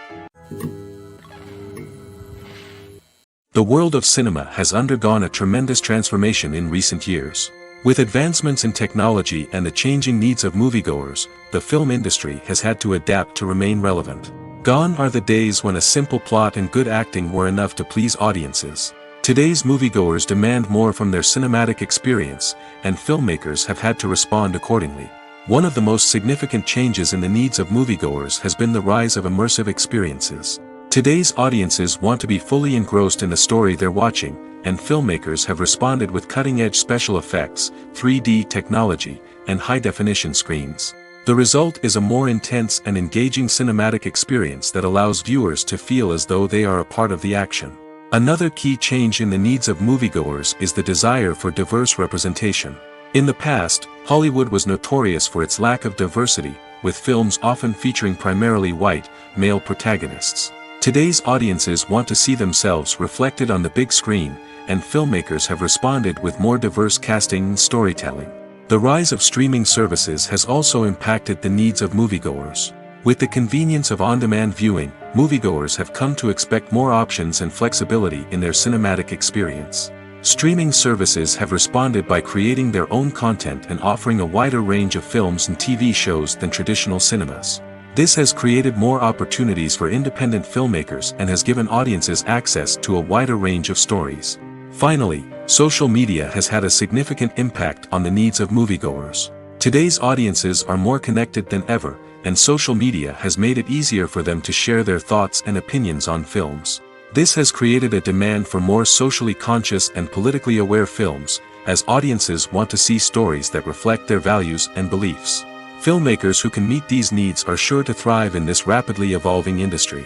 The world of cinema has undergone a tremendous transformation in recent years. With advancements in technology and the changing needs of moviegoers, the film industry has had to adapt to remain relevant. Gone are the days when a simple plot and good acting were enough to please audiences. Today's moviegoers demand more from their cinematic experience, and filmmakers have had to respond accordingly. One of the most significant changes in the needs of moviegoers has been the rise of immersive experiences. Today's audiences want to be fully engrossed in the story they're watching, and filmmakers have responded with cutting-edge special effects, 3D technology, and high-definition screens. The result is a more intense and engaging cinematic experience that allows viewers to feel as though they are a part of the action. Another key change in the needs of moviegoers is the desire for diverse representation. In the past, Hollywood was notorious for its lack of diversity, with films often featuring primarily white, male protagonists. Today's audiences want to see themselves reflected on the big screen, and filmmakers have responded with more diverse casting and storytelling. The rise of streaming services has also impacted the needs of moviegoers. With the convenience of on-demand viewing, moviegoers have come to expect more options and flexibility in their cinematic experience. Streaming services have responded by creating their own content and offering a wider range of films and TV shows than traditional cinemas. This has created more opportunities for independent filmmakers and has given audiences access to a wider range of stories. Finally, social media has had a significant impact on the needs of moviegoers. Today's audiences are more connected than ever, and social media has made it easier for them to share their thoughts and opinions on films. This has created a demand for more socially conscious and politically aware films, as audiences want to see stories that reflect their values and beliefs. Filmmakers who can meet these needs are sure to thrive in this rapidly evolving industry.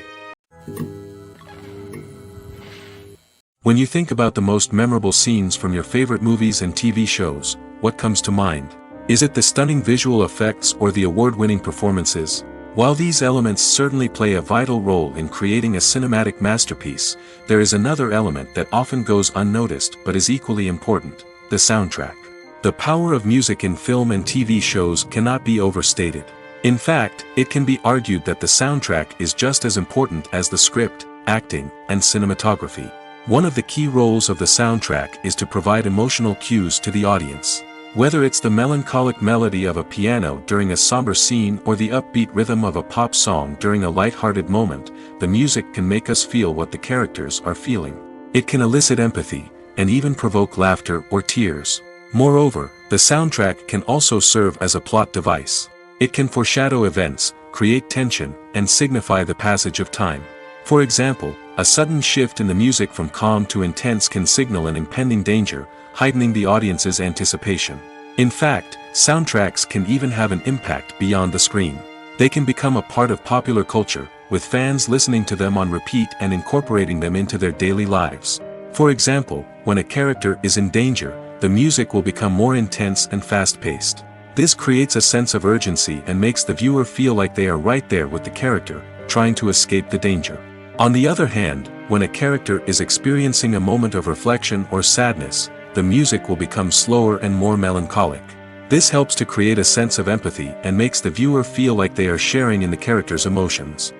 When you think about the most memorable scenes from your favorite movies and TV shows, what comes to mind? Is it the stunning visual effects or the award-winning performances? While these elements certainly play a vital role in creating a cinematic masterpiece, there is another element that often goes unnoticed but is equally important: the soundtrack. The power of music in film and TV shows cannot be overstated. In fact, it can be argued that the soundtrack is just as important as the script, acting, and cinematography. One of the key roles of the soundtrack is to provide emotional cues to the audience. Whether it's the melancholic melody of a piano during a somber scene or the upbeat rhythm of a pop song during a light-hearted moment, the music can make us feel what the characters are feeling. It can elicit empathy, and even provoke laughter or tears. Moreover, the soundtrack can also serve as a plot device. It can foreshadow events, create tension, and signify the passage of time. For example, a sudden shift in the music from calm to intense can signal an impending danger, heightening the audience's anticipation. In fact, soundtracks can even have an impact beyond the screen. They can become a part of popular culture, with fans listening to them on repeat and incorporating them into their daily lives. For example, when a character is in danger, the music will become more intense and fast-paced. This creates a sense of urgency and makes the viewer feel like they are right there with the character, trying to escape the danger. On the other hand, when a character is experiencing a moment of reflection or sadness, the music will become slower and more melancholic. This helps to create a sense of empathy and makes the viewer feel like they are sharing in the character's emotions.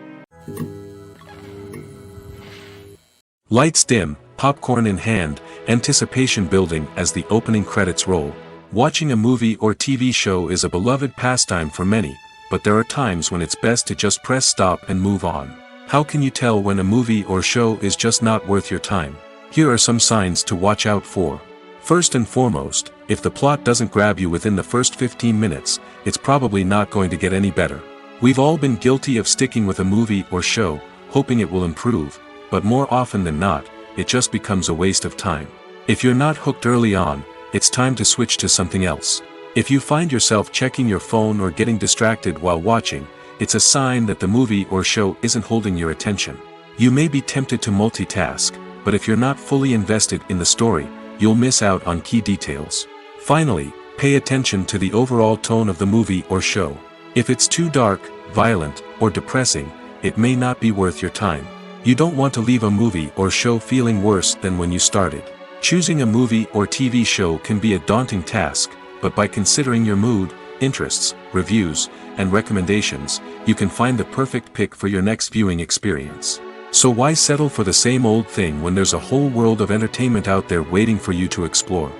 Lights dim, popcorn in hand, anticipation building as the opening credits roll. Watching a movie or TV show is a beloved pastime for many, but there are times when it's best to just press stop and move on. How can you tell when a movie or show is just not worth your time? Here are some signs to watch out for. First and foremost, if the plot doesn't grab you within the first 15 minutes, it's probably not going to get any better. We've all been guilty of sticking with a movie or show, hoping it will improve, but more often than not, it just becomes a waste of time. If you're not hooked early on, it's time to switch to something else. If you find yourself checking your phone or getting distracted while watching, it's a sign that the movie or show isn't holding your attention. You may be tempted to multitask, but if you're not fully invested in the story, you'll miss out on key details. Finally, pay attention to the overall tone of the movie or show. If it's too dark, violent, or depressing, it may not be worth your time. You don't want to leave a movie or show feeling worse than when you started. Choosing a movie or TV show can be a daunting task, but by considering your mood, interests, reviews, and recommendations, you can find the perfect pick for your next viewing experience. So why settle for the same old thing when there's a whole world of entertainment out there waiting for you to explore?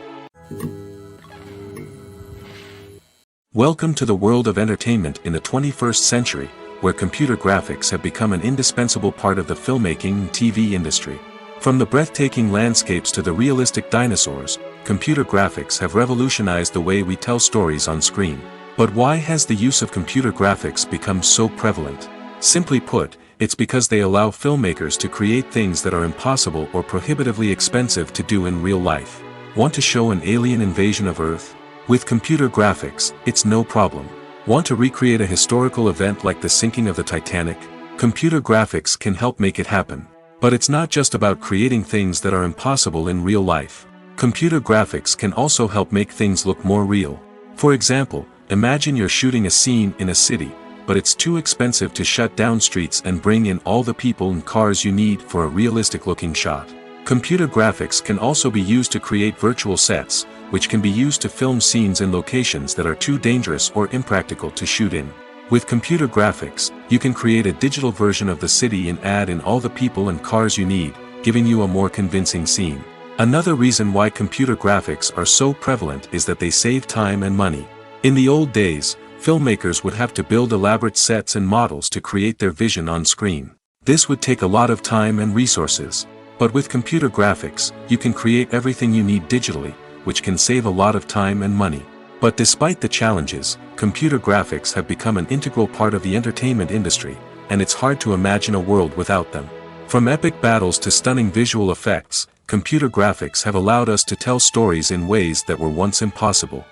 Welcome to the world of entertainment in the 21st century, where computer graphics have become an indispensable part of the filmmaking and TV industry. From the breathtaking landscapes to the realistic dinosaurs, computer graphics have revolutionized the way we tell stories on screen. But why has the use of computer graphics become so prevalent? Simply put, it's because they allow filmmakers to create things that are impossible or prohibitively expensive to do in real life. Want to show an alien invasion of Earth? With computer graphics, it's no problem. Want to recreate a historical event like the sinking of the Titanic? Computer graphics can help make it happen. But it's not just about creating things that are impossible in real life. Computer graphics can also help make things look more real. For example, imagine you're shooting a scene in a city, but it's too expensive to shut down streets and bring in all the people and cars you need for a realistic-looking shot. Computer graphics can also be used to create virtual sets, which can be used to film scenes in locations that are too dangerous or impractical to shoot in. With computer graphics, you can create a digital version of the city and add in all the people and cars you need, giving you a more convincing scene. Another reason why computer graphics are so prevalent is that they save time and money. In the old days, filmmakers would have to build elaborate sets and models to create their vision on screen. This would take a lot of time and resources. But with computer graphics, you can create everything you need digitally, which can save a lot of time and money. But despite the challenges, computer graphics have become an integral part of the entertainment industry, and it's hard to imagine a world without them. From epic battles to stunning visual effects, computer graphics have allowed us to tell stories in ways that were once impossible.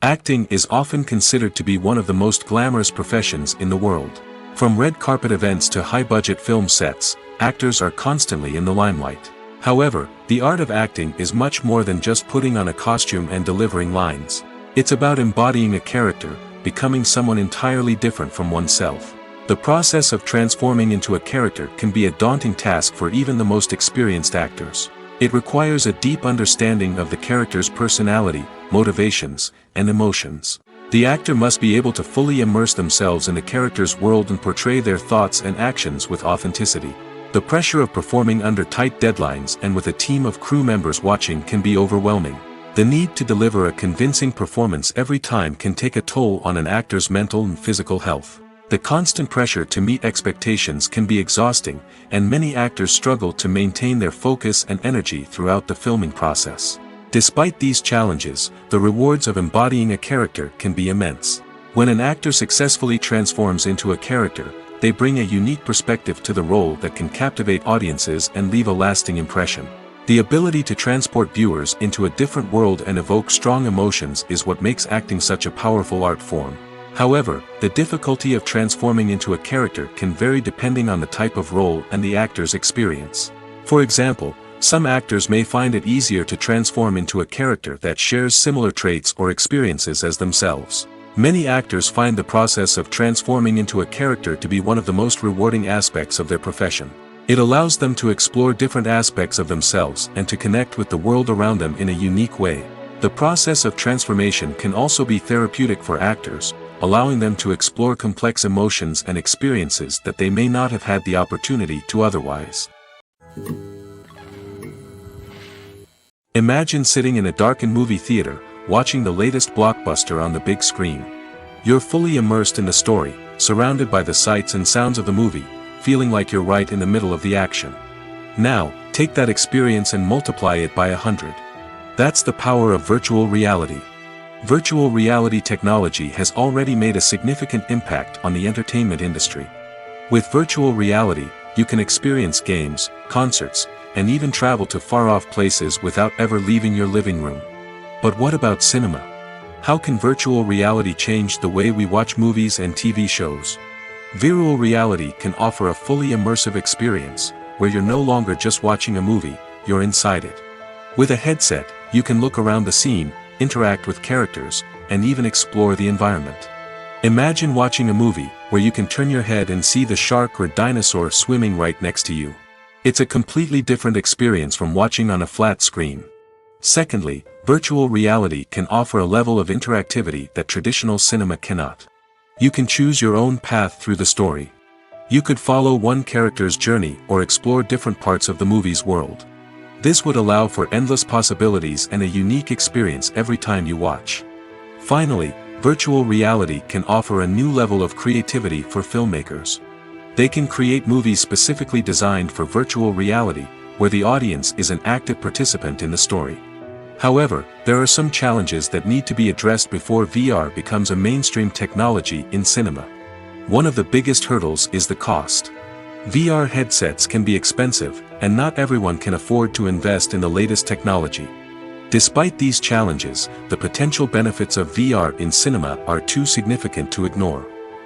Acting is often considered to be one of the most glamorous professions in the world. From red carpet events to high-budget film sets, actors are constantly in the limelight. However, the art of acting is much more than just putting on a costume and delivering lines. It's about embodying a character, becoming someone entirely different from oneself. The process of transforming into a character can be a daunting task for even the most experienced actors. It requires a deep understanding of the character's personality, motivations, and emotions. The actor must be able to fully immerse themselves in the character's world and portray their thoughts and actions with authenticity. The pressure of performing under tight deadlines and with a team of crew members watching can be overwhelming. The need to deliver a convincing performance every time can take a toll on an actor's mental and physical health. The constant pressure to meet expectations can be exhausting, and many actors struggle to maintain their focus and energy throughout the filming process. Despite these challenges, the rewards of embodying a character can be immense. When an actor successfully transforms into a character, they bring a unique perspective to the role that can captivate audiences and leave a lasting impression. The ability to transport viewers into a different world and evoke strong emotions is what makes acting such a powerful art form. However, the difficulty of transforming into a character can vary depending on the type of role and the actor's experience. For example, some actors may find it easier to transform into a character that shares similar traits or experiences as themselves. Many actors find the process of transforming into a character to be one of the most rewarding aspects of their profession. It allows them to explore different aspects of themselves and to connect with the world around them in a unique way. The process of transformation can also be therapeutic for actors, allowing them to explore complex emotions and experiences that they may not have had the opportunity to otherwise. Imagine sitting in a darkened movie theater, watching the latest blockbuster on the big screen. You're fully immersed in the story, surrounded by the sights and sounds of the movie, feeling like you're right in the middle of the action. Now, Take that experience and multiply it by 100. That's the power of virtual reality. Virtual reality technology has already made a significant impact on the entertainment industry. With virtual reality, you can experience games, concerts, and even travel to far-off places without ever leaving your living room. But what about cinema? How can virtual reality change the way we watch movies and TV shows? Virtual reality can offer a fully immersive experience, where you're no longer just watching a movie, you're inside it. With a headset, you can look around the scene, interact with characters, and even explore the environment. Imagine watching a movie where you can turn your head and see the shark or dinosaur swimming right next to you. It's a completely different experience from watching on a flat screen. Secondly, virtual reality can offer a level of interactivity that traditional cinema cannot. You can choose your own path through the story. You could follow one character's journey or explore different parts of the movie's world. This would allow for endless possibilities and a unique experience every time you watch. Finally, virtual reality can offer a new level of creativity for filmmakers. They can create movies specifically designed for virtual reality, where the audience is an active participant in the story. However, there are some challenges that need to be addressed before VR becomes a mainstream technology in cinema. One of the biggest hurdles is the cost. VR headsets can be expensive, and not everyone can afford to invest in the latest technology. Despite these challenges, the potential benefits of VR in cinema are too significant to ignore.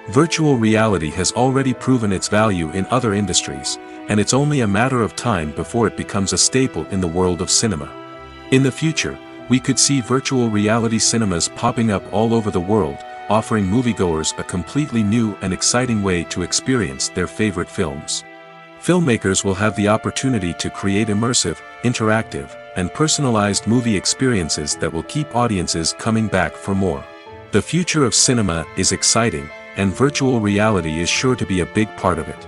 Virtual reality has already proven its value in other industries, and it's only a matter of time before it becomes a staple in the world of cinema. In the future, we could see virtual reality cinemas popping up all over the world, offering moviegoers a completely new and exciting way to experience their favorite films. Filmmakers will have the opportunity to create immersive, interactive, and personalized movie experiences that will keep audiences coming back for more. The future of cinema is exciting, and virtual reality is sure to be a big part of it.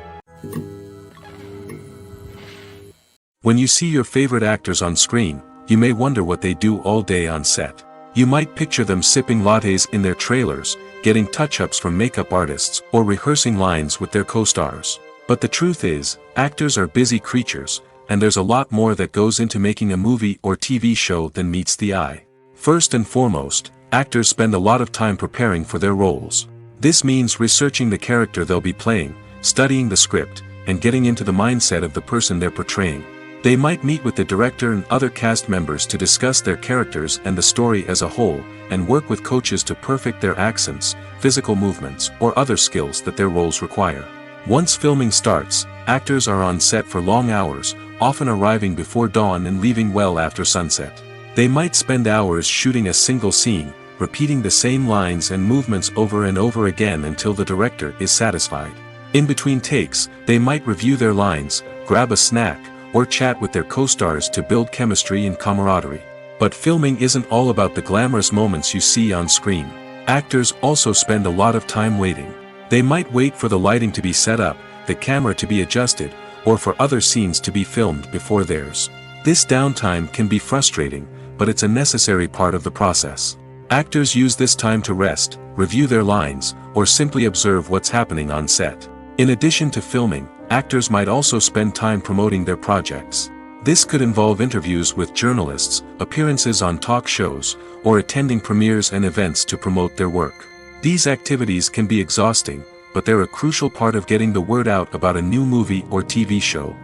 When you see your favorite actors on screen, you may wonder what they do all day on set. You might picture them sipping lattes in their trailers, getting touch-ups from makeup artists, or rehearsing lines with their co-stars. But the truth is, actors are busy creatures, and there's a lot more that goes into making a movie or TV show than meets the eye. First and foremost, actors spend a lot of time preparing for their roles. This means researching the character they'll be playing, studying the script, and getting into the mindset of the person they're portraying. They might meet with the director and other cast members to discuss their characters and the story as a whole, and work with coaches to perfect their accents, physical movements, or other skills that their roles require. Once filming starts, actors are on set for long hours, often arriving before dawn and leaving well after sunset. They might spend hours shooting a single scene, repeating the same lines and movements over and over again until the director is satisfied. In between takes, they might review their lines, grab a snack, or chat with their co-stars to build chemistry and camaraderie. But filming isn't all about the glamorous moments you see on screen. Actors also spend a lot of time waiting. They might wait for the lighting to be set up, the camera to be adjusted, or for other scenes to be filmed before theirs. This downtime can be frustrating, but it's a necessary part of the process. Actors use this time to rest, review their lines, or simply observe what's happening on set. In addition to filming, actors might also spend time promoting their projects. This could involve interviews with journalists, appearances on talk shows, or attending premieres and events to promote their work. These activities can be exhausting, but they're a crucial part of getting the word out about a new movie or TV show.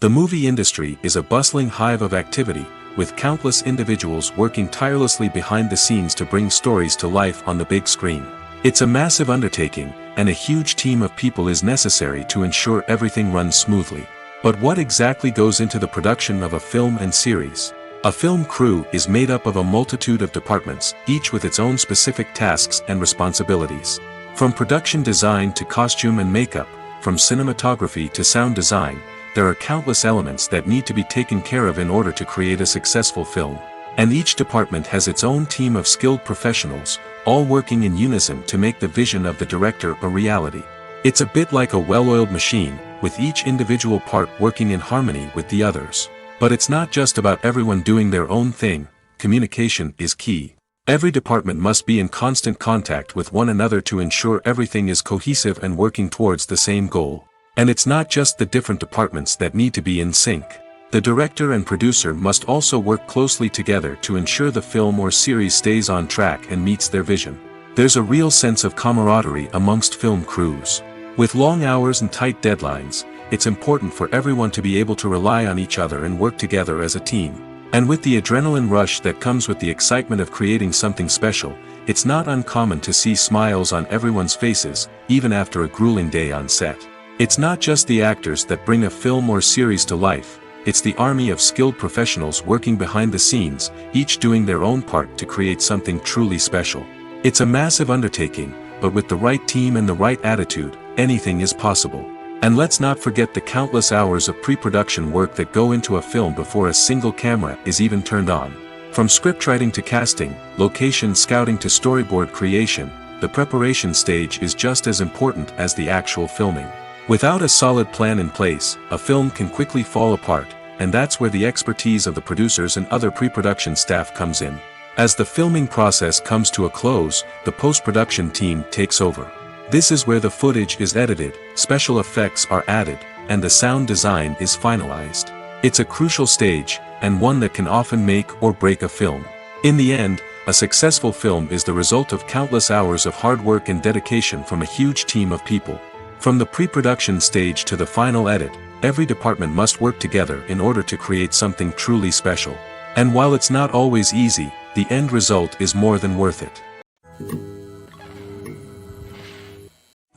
The movie industry is a bustling hive of activity, with countless individuals working tirelessly behind the scenes to bring stories to life on the big screen. It's a massive undertaking, and a huge team of people is necessary to ensure everything runs smoothly. But what exactly goes into the production of a film and series? A film crew is made up of a multitude of departments, each with its own specific tasks and responsibilities. From production design to costume and makeup, from cinematography to sound design, there are countless elements that need to be taken care of in order to create a successful film. And each department has its own team of skilled professionals, all working in unison to make the vision of the director a reality. It's a bit like a well-oiled machine, with each individual part working in harmony with the others. But it's not just about everyone doing their own thing. Communication is key. Every department must be in constant contact with one another to ensure everything is cohesive and working towards the same goal. And it's not just the different departments that need to be in sync. The director and producer must also work closely together to ensure the film or series stays on track and meets their vision. There's a real sense of camaraderie amongst film crews. With long hours and tight deadlines, it's important for everyone to be able to rely on each other and work together as a team. And with the adrenaline rush that comes with the excitement of creating something special, it's not uncommon to see smiles on everyone's faces, even after a grueling day on set. It's not just the actors that bring a film or series to life, it's the army of skilled professionals working behind the scenes, each doing their own part to create something truly special. It's a massive undertaking, but with the right team and the right attitude, anything is possible. And let's not forget the countless hours of pre-production work that go into a film before a single camera is even turned on. From scriptwriting to casting, location scouting to storyboard creation, the preparation stage is just as important as the actual filming. Without a solid plan in place, a film can quickly fall apart, and that's where the expertise of the producers and other pre-production staff comes in. As the filming process comes to a close, the post-production team takes over. This is where the footage is edited, special effects are added, and the sound design is finalized. It's a crucial stage, and one that can often make or break a film. In the end, a successful film is the result of countless hours of hard work and dedication from a huge team of people. From the pre-production stage to the final edit, every department must work together in order to create something truly special. And while it's not always easy, the end result is more than worth it.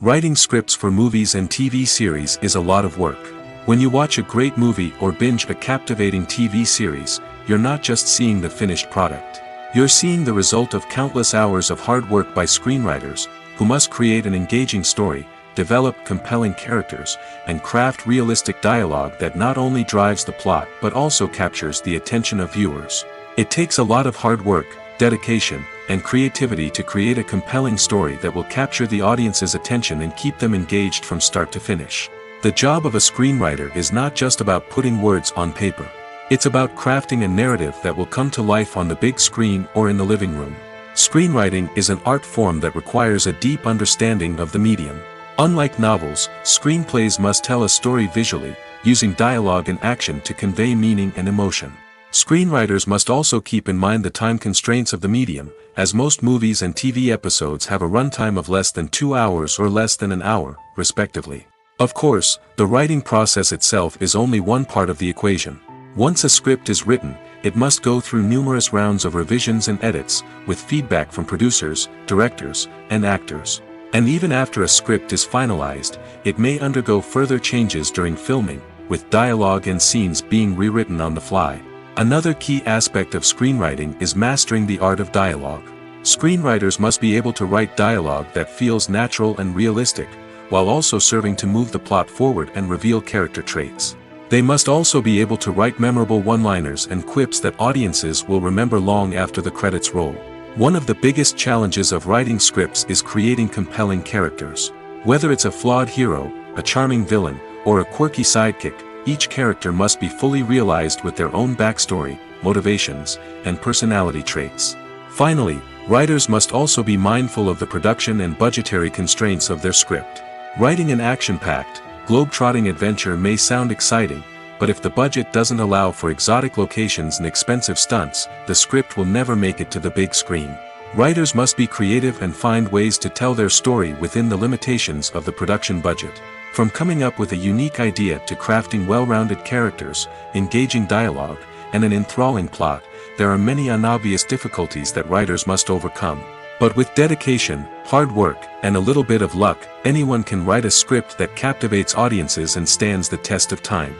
Writing scripts for movies and TV series is a lot of work. When you watch a great movie or binge a captivating TV series, you're not just seeing the finished product. You're seeing the result of countless hours of hard work by screenwriters, who must create an engaging story, develop compelling characters, and craft realistic dialogue that not only drives the plot but also captures the attention of viewers. It takes a lot of hard work, dedication, and creativity to create a compelling story that will capture the audience's attention and keep them engaged from start to finish. The job of a screenwriter is not just about putting words on paper. It's about crafting a narrative that will come to life on the big screen or in the living room. Screenwriting is an art form that requires a deep understanding of the medium. Unlike novels, screenplays must tell a story visually, using dialogue and action to convey meaning and emotion. Screenwriters must also keep in mind the time constraints of the medium, as most movies and TV episodes have a runtime of less than 2 hours or less than an hour, respectively. Of course, the writing process itself is only one part of the equation. Once a script is written, it must go through numerous rounds of revisions and edits, with feedback from producers, directors, and actors. And even after a script is finalized, it may undergo further changes during filming, with dialogue and scenes being rewritten on the fly. Another key aspect of screenwriting is mastering the art of dialogue. Screenwriters must be able to write dialogue that feels natural and realistic, while also serving to move the plot forward and reveal character traits. They must also be able to write memorable one-liners and quips that audiences will remember long after the credits roll. One of the biggest challenges of writing scripts is creating compelling characters. Whether it's a flawed hero, a charming villain, or a quirky sidekick, each character must be fully realized with their own backstory, motivations, and personality traits. Finally, writers must also be mindful of the production and budgetary constraints of their script. Writing an action-packed, globe-trotting adventure may sound exciting, but if the budget doesn't allow for exotic locations and expensive stunts, the script will never make it to the big screen. Writers must be creative and find ways to tell their story within the limitations of the production budget. From coming up with a unique idea to crafting well-rounded characters, engaging dialogue, and an enthralling plot, there are many unobvious difficulties that writers must overcome. But with dedication, hard work, and a little bit of luck, anyone can write a script that captivates audiences and stands the test of time.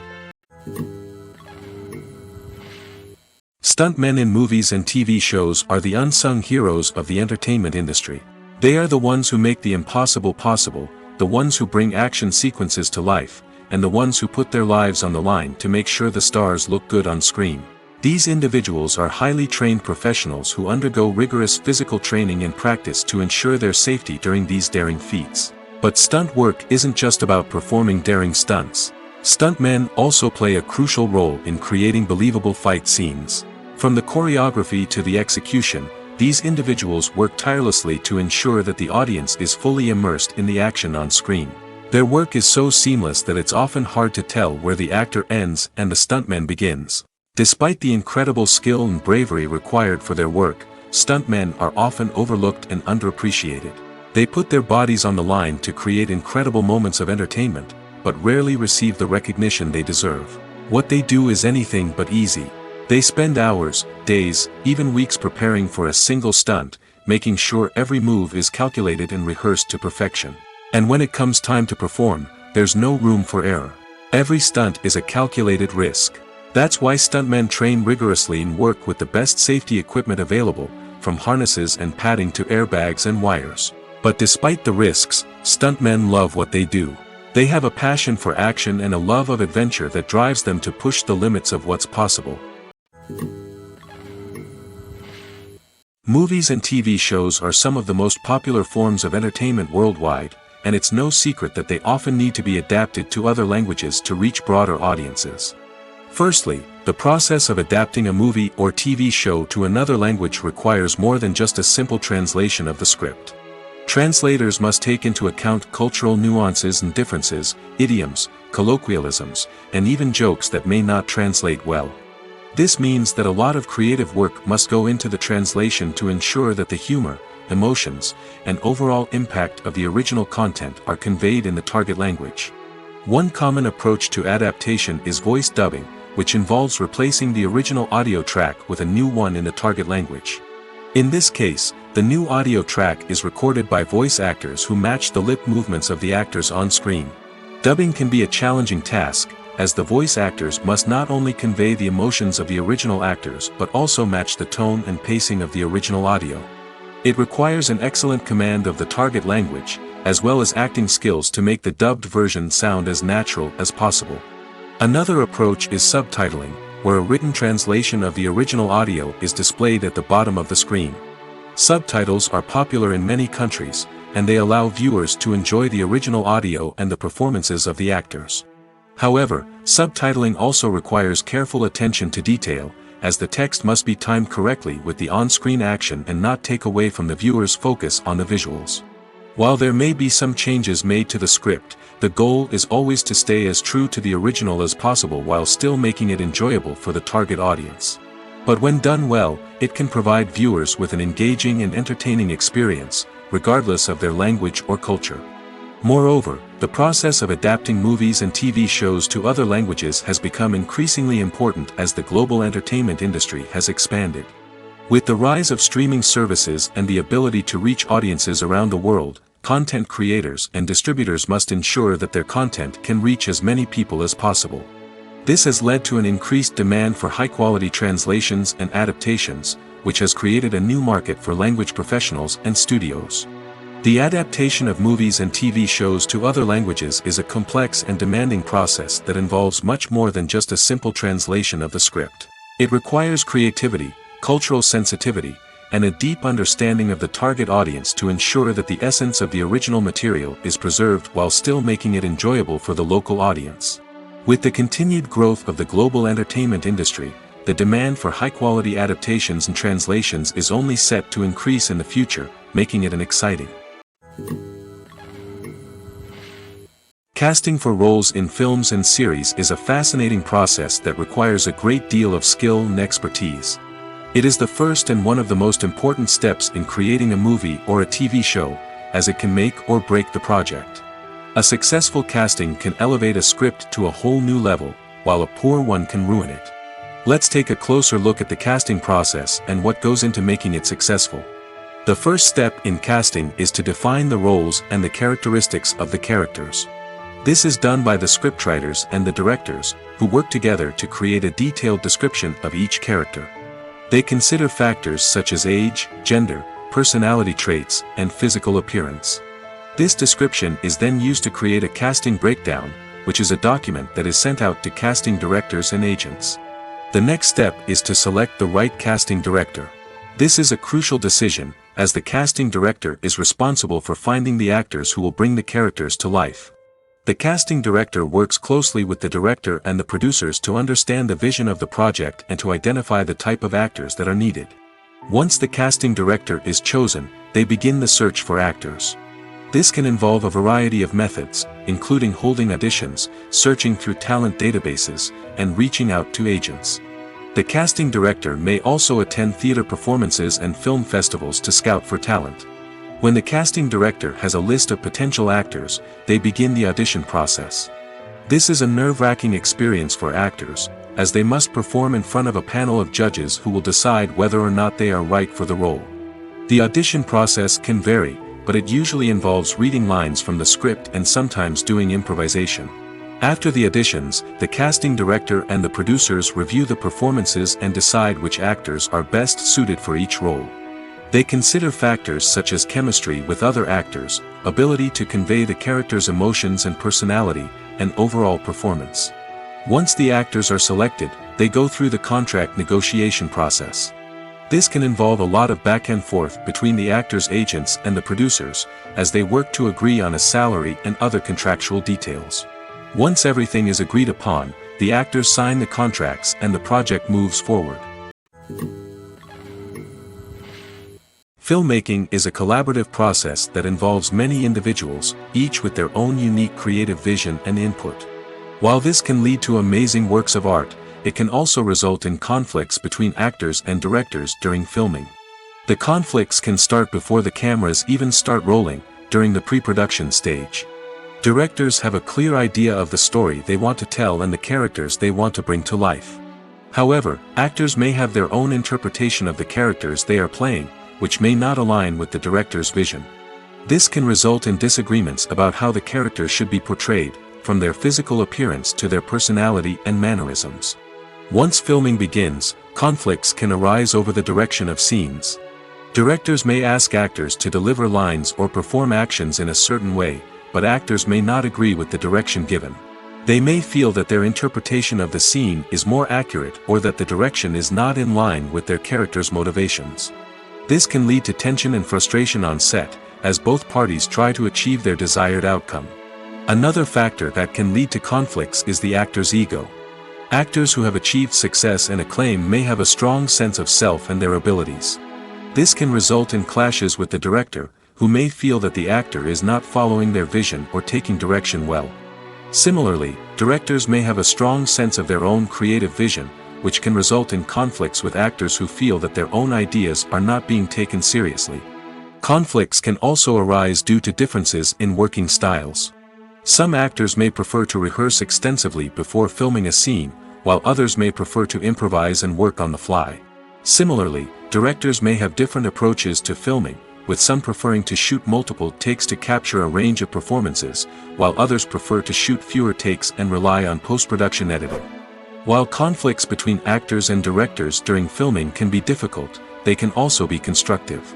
Stuntmen in movies and TV shows are the unsung heroes of the entertainment industry. They are the ones who make the impossible possible, the ones who bring action sequences to life, and the ones who put their lives on the line to make sure the stars look good on screen. These individuals are highly trained professionals who undergo rigorous physical training and practice to ensure their safety during these daring feats. But stunt work isn't just about performing daring stunts. Stuntmen also play a crucial role in creating believable fight scenes. From the choreography to the execution, these individuals work tirelessly to ensure that the audience is fully immersed in the action on screen. Their work is so seamless that it's often hard to tell where the actor ends and the stuntman begins. Despite the incredible skill and bravery required for their work, stuntmen are often overlooked and underappreciated. They put their bodies on the line to create incredible moments of entertainment, but rarely receive the recognition they deserve. What they do is anything but easy. They spend hours, days, even weeks preparing for a single stunt, making sure every move is calculated and rehearsed to perfection. And when it comes time to perform, there's no room for error. Every stunt is a calculated risk. That's why stuntmen train rigorously and work with the best safety equipment available, from harnesses and padding to airbags and wires. But despite the risks, stuntmen love what they do. They have a passion for action and a love of adventure that drives them to push the limits of what's possible. Movies and TV shows are some of the most popular forms of entertainment worldwide, and it's no secret that they often need to be adapted to other languages to reach broader audiences. Firstly, the process of adapting a movie or TV show to another language requires more than just a simple translation of the script. Translators must take into account cultural nuances and differences, idioms, colloquialisms, and even jokes that may not translate well. This means that a lot of creative work must go into the translation to ensure that the humor, emotions, and overall impact of the original content are conveyed in the target language. One common approach to adaptation is voice dubbing, which involves replacing the original audio track with a new one in the target language. In this case, the new audio track is recorded by voice actors who match the lip movements of the actors on screen. Dubbing can be a challenging task, as the voice actors must not only convey the emotions of the original actors but also match the tone and pacing of the original audio. It requires an excellent command of the target language, as well as acting skills to make the dubbed version sound as natural as possible. Another approach is subtitling, where a written translation of the original audio is displayed at the bottom of the screen. Subtitles are popular in many countries, and they allow viewers to enjoy the original audio and the performances of the actors. However, subtitling also requires careful attention to detail, as the text must be timed correctly with the on-screen action and not take away from the viewer's focus on the visuals. While there may be some changes made to the script, the goal is always to stay as true to the original as possible while still making it enjoyable for the target audience. But when done well, it can provide viewers with an engaging and entertaining experience, regardless of their language or culture. Moreover, the process of adapting movies and TV shows to other languages has become increasingly important as the global entertainment industry has expanded. With the rise of streaming services and the ability to reach audiences around the world, content creators and distributors must ensure that their content can reach as many people as possible. This has led to an increased demand for high-quality translations and adaptations, which has created a new market for language professionals and studios. The adaptation of movies and TV shows to other languages is a complex and demanding process that involves much more than just a simple translation of the script. It requires creativity, cultural sensitivity, and a deep understanding of the target audience to ensure that the essence of the original material is preserved while still making it enjoyable for the local audience. With the continued growth of the global entertainment industry, the demand for high-quality adaptations and translations is only set to increase in the future, making it an exciting. Casting for roles in films and series is a fascinating process that requires a great deal of skill and expertise. It is the first and one of the most important steps in creating a movie or a TV show, as it can make or break the project. A successful casting can elevate a script to a whole new level, while a poor one can ruin it. Let's take a closer look at the casting process and what goes into making it successful. The first step in casting is to define the roles and the characteristics of the characters. This is done by the scriptwriters and the directors, who work together to create a detailed description of each character. They consider factors such as age, gender, personality traits, and physical appearance. This description is then used to create a casting breakdown, which is a document that is sent out to casting directors and agents. The next step is to select the right casting director. This is a crucial decision, as the casting director is responsible for finding the actors who will bring the characters to life. The casting director works closely with the director and the producers to understand the vision of the project and to identify the type of actors that are needed. Once the casting director is chosen, they begin the search for actors. This can involve a variety of methods, including holding auditions, searching through talent databases, and reaching out to agents. The casting director may also attend theater performances and film festivals to scout for talent. When the casting director has a list of potential actors, they begin the audition process. This is a nerve-wracking experience for actors, as they must perform in front of a panel of judges who will decide whether or not they are right for the role. The audition process can vary, but it usually involves reading lines from the script and sometimes doing improvisation. After the auditions, the casting director and the producers review the performances and decide which actors are best suited for each role. They consider factors such as chemistry with other actors, ability to convey the character's emotions and personality, and overall performance. Once the actors are selected, they go through the contract negotiation process. This can involve a lot of back and forth between the actors' agents and the producers, as they work to agree on a salary and other contractual details. Once everything is agreed upon, the actors sign the contracts and the project moves forward. Filmmaking is a collaborative process that involves many individuals, each with their own unique creative vision and input. While this can lead to amazing works of art, it can also result in conflicts between actors and directors during filming. The conflicts can start before the cameras even start rolling, during the pre-production stage. Directors have a clear idea of the story they want to tell and the characters they want to bring to life. However, actors may have their own interpretation of the characters they are playing, which may not align with the director's vision. This can result in disagreements about how the characters should be portrayed, from their physical appearance to their personality and mannerisms. Once filming begins, conflicts can arise over the direction of scenes. Directors may ask actors to deliver lines or perform actions in a certain way, but actors may not agree with the direction given. They may feel that their interpretation of the scene is more accurate or that the direction is not in line with their character's motivations. This can lead to tension and frustration on set, as both parties try to achieve their desired outcome. Another factor that can lead to conflicts is the actor's ego. Actors who have achieved success and acclaim may have a strong sense of self and their abilities. This can result in clashes with the director, who may feel that the actor is not following their vision or taking direction well. Similarly, directors may have a strong sense of their own creative vision, which can result in conflicts with actors who feel that their own ideas are not being taken seriously. Conflicts can also arise due to differences in working styles. Some actors may prefer to rehearse extensively before filming a scene, while others may prefer to improvise and work on the fly. Similarly, directors may have different approaches to filming, with some preferring to shoot multiple takes to capture a range of performances, while others prefer to shoot fewer takes and rely on post-production editing. While conflicts between actors and directors during filming can be difficult, they can also be constructive.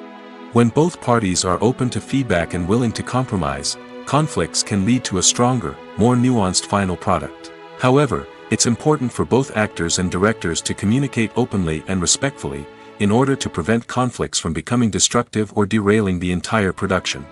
When both parties are open to feedback and willing to compromise, conflicts can lead to a stronger, more nuanced final product. However, it's important for both actors and directors to communicate openly and respectfully, in order to prevent conflicts from becoming destructive or derailing the entire production.